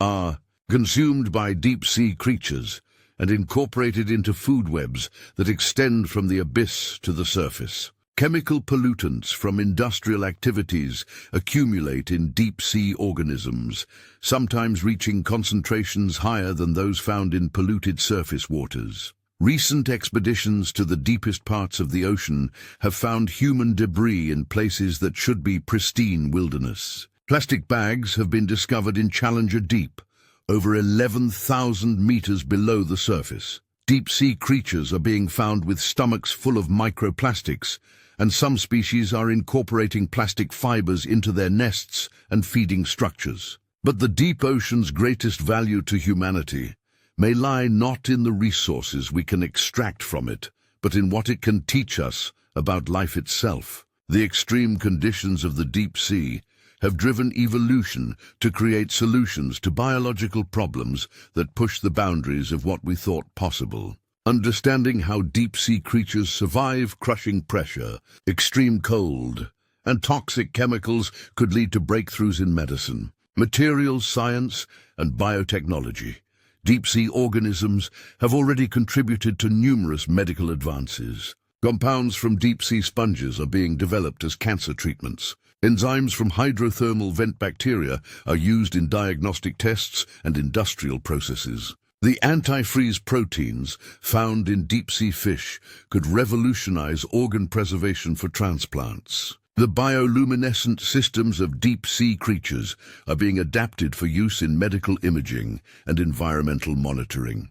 are consumed by deep-sea creatures and incorporated into food webs that extend from the abyss to the surface. Chemical pollutants from industrial activities accumulate in deep-sea organisms, sometimes reaching concentrations higher than those found in polluted surface waters. Recent expeditions to the deepest parts of the ocean have found human debris in places that should be pristine wilderness. Plastic bags have been discovered in Challenger Deep, over 11,000 meters below the surface. Deep-sea creatures are being found with stomachs full of microplastics, and some species are incorporating plastic fibers into their nests and feeding structures. But the deep ocean's greatest value to humanity may lie not in the resources we can extract from it, but in what it can teach us about life itself. The extreme conditions of the deep sea have driven evolution to create solutions to biological problems that push the boundaries of what we thought possible. Understanding how deep-sea creatures survive crushing pressure, extreme cold, and toxic chemicals could lead to breakthroughs in medicine, materials science, and biotechnology. Deep-sea organisms have already contributed to numerous medical advances. Compounds from deep-sea sponges are being developed as cancer treatments. Enzymes from hydrothermal vent bacteria are used in diagnostic tests and industrial processes. The antifreeze proteins found in deep-sea fish could revolutionize organ preservation for transplants. The bioluminescent systems of deep-sea creatures are being adapted for use in medical imaging and environmental monitoring.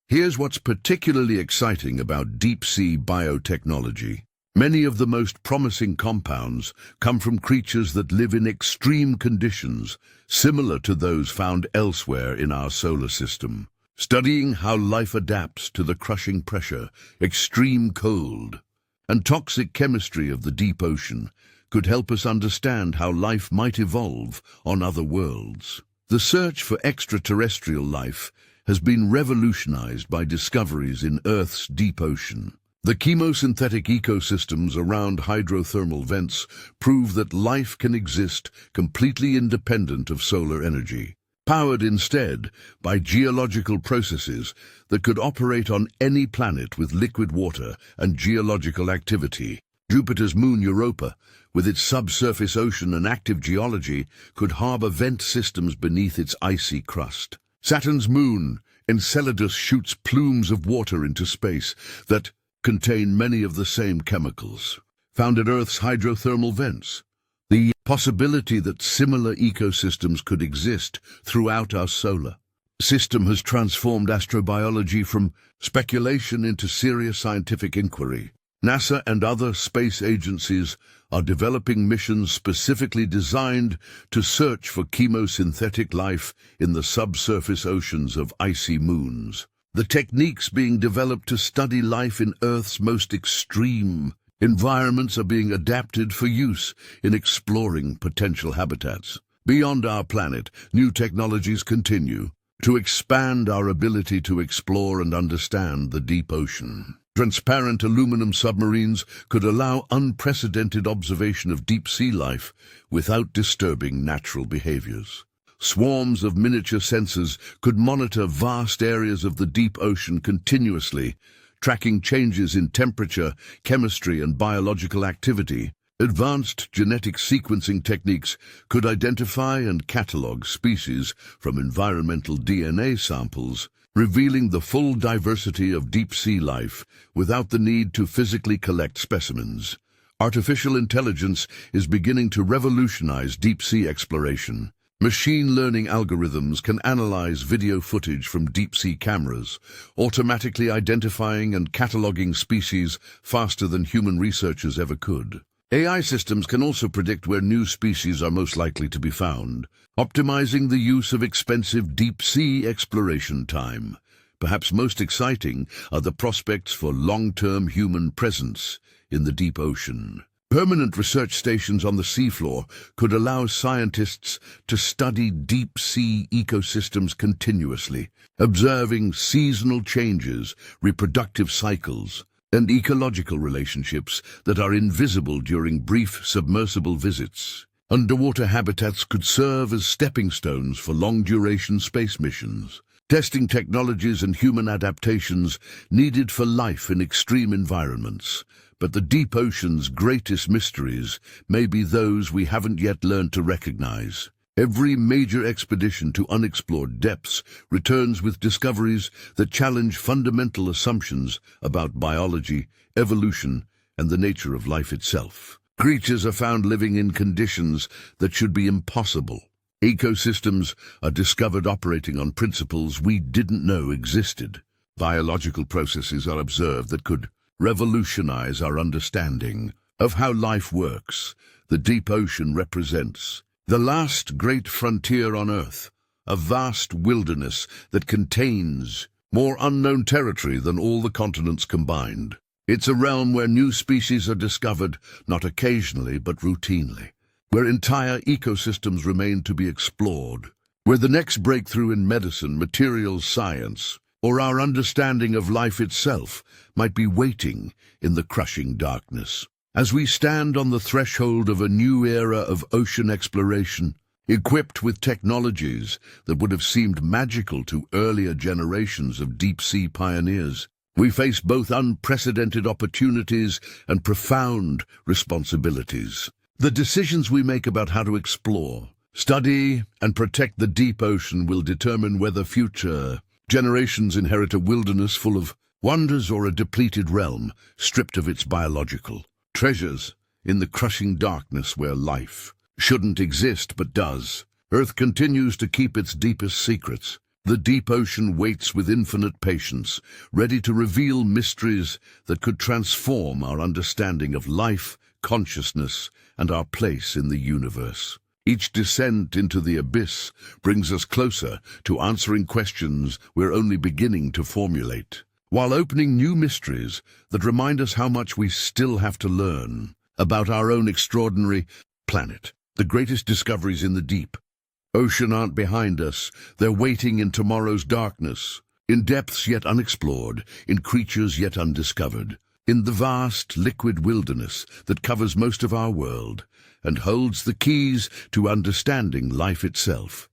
Here's what's particularly exciting about deep-sea biotechnology. Many of the most promising compounds come from creatures that live in extreme conditions, similar to those found elsewhere in our solar system. Studying how life adapts to the crushing pressure, extreme cold, and toxic chemistry of the deep ocean could help us understand how life might evolve on other worlds. The search for extraterrestrial life has been revolutionized by discoveries in Earth's deep ocean. The chemosynthetic ecosystems around hydrothermal vents prove that life can exist completely independent of solar energy, powered instead by geological processes that could operate on any planet with liquid water and geological activity. Jupiter's moon Europa, with its subsurface ocean and active geology, could harbor vent systems beneath its icy crust. Saturn's moon, Enceladus, shoots plumes of water into space that contain many of the same chemicals found at Earth's hydrothermal vents. The possibility that similar ecosystems could exist throughout our solar system has transformed astrobiology from speculation into serious scientific inquiry. NASA and other space agencies are developing missions specifically designed to search for chemosynthetic life in the subsurface oceans of icy moons. The techniques being developed to study life in Earth's most extreme environments are being adapted for use in exploring potential habitats. Beyond our planet, new technologies continue to expand our ability to explore and understand the deep ocean. Transparent aluminum submarines could allow unprecedented observation of deep-sea life without disturbing natural behaviors. Swarms of miniature sensors could monitor vast areas of the deep ocean continuously, tracking changes in temperature, chemistry, and biological activity. Advanced genetic sequencing techniques could identify and catalog species from environmental DNA samples, revealing the full diversity of deep-sea life without the need to physically collect specimens. Artificial intelligence is beginning to revolutionize deep-sea exploration. Machine learning algorithms can analyze video footage from deep-sea cameras, automatically identifying and cataloging species faster than human researchers ever could. AI systems can also predict where new species are most likely to be found, optimizing the use of expensive deep-sea exploration time. Perhaps most exciting are the prospects for long-term human presence in the deep ocean. Permanent research stations on the seafloor could allow scientists to study deep-sea ecosystems continuously, observing seasonal changes, reproductive cycles, and ecological relationships that are invisible during brief submersible visits. Underwater habitats could serve as stepping stones for long-duration space missions, testing technologies and human adaptations needed for life in extreme environments. But the deep ocean's greatest mysteries may be those we haven't yet learned to recognize. Every major expedition to unexplored depths returns with discoveries that challenge fundamental assumptions about biology, evolution, and the nature of life itself. Creatures are found living in conditions that should be impossible. Ecosystems are discovered operating on principles we didn't know existed. Biological processes are observed that could revolutionize our understanding of how life works. The deep ocean represents the last great frontier on Earth, a vast wilderness that contains more unknown territory than all the continents combined. It's a realm where new species are discovered, not occasionally but routinely, where entire ecosystems remain to be explored, where the next breakthrough in medicine, materials science, or our understanding of life itself might be waiting in the crushing darkness. As we stand on the threshold of a new era of ocean exploration, equipped with technologies that would have seemed magical to earlier generations of deep-sea pioneers, we face both unprecedented opportunities and profound responsibilities. The decisions we make about how to explore, study, and protect the deep ocean will determine whether future generations inherit a wilderness full of wonders or a depleted realm stripped of its biological treasures in the crushing darkness where life shouldn't exist but does. Earth continues to keep its deepest secrets. The deep ocean waits with infinite patience, ready to reveal mysteries that could transform our understanding of life, consciousness, and our place in the universe. Each descent into the abyss brings us closer to answering questions we're only beginning to formulate, while opening new mysteries that remind us how much we still have to learn about our own extraordinary planet. The greatest discoveries in the deep ocean aren't behind us, they're waiting in tomorrow's darkness, in depths yet unexplored, in creatures yet undiscovered, in the vast liquid wilderness that covers most of our world and holds the keys to understanding life itself.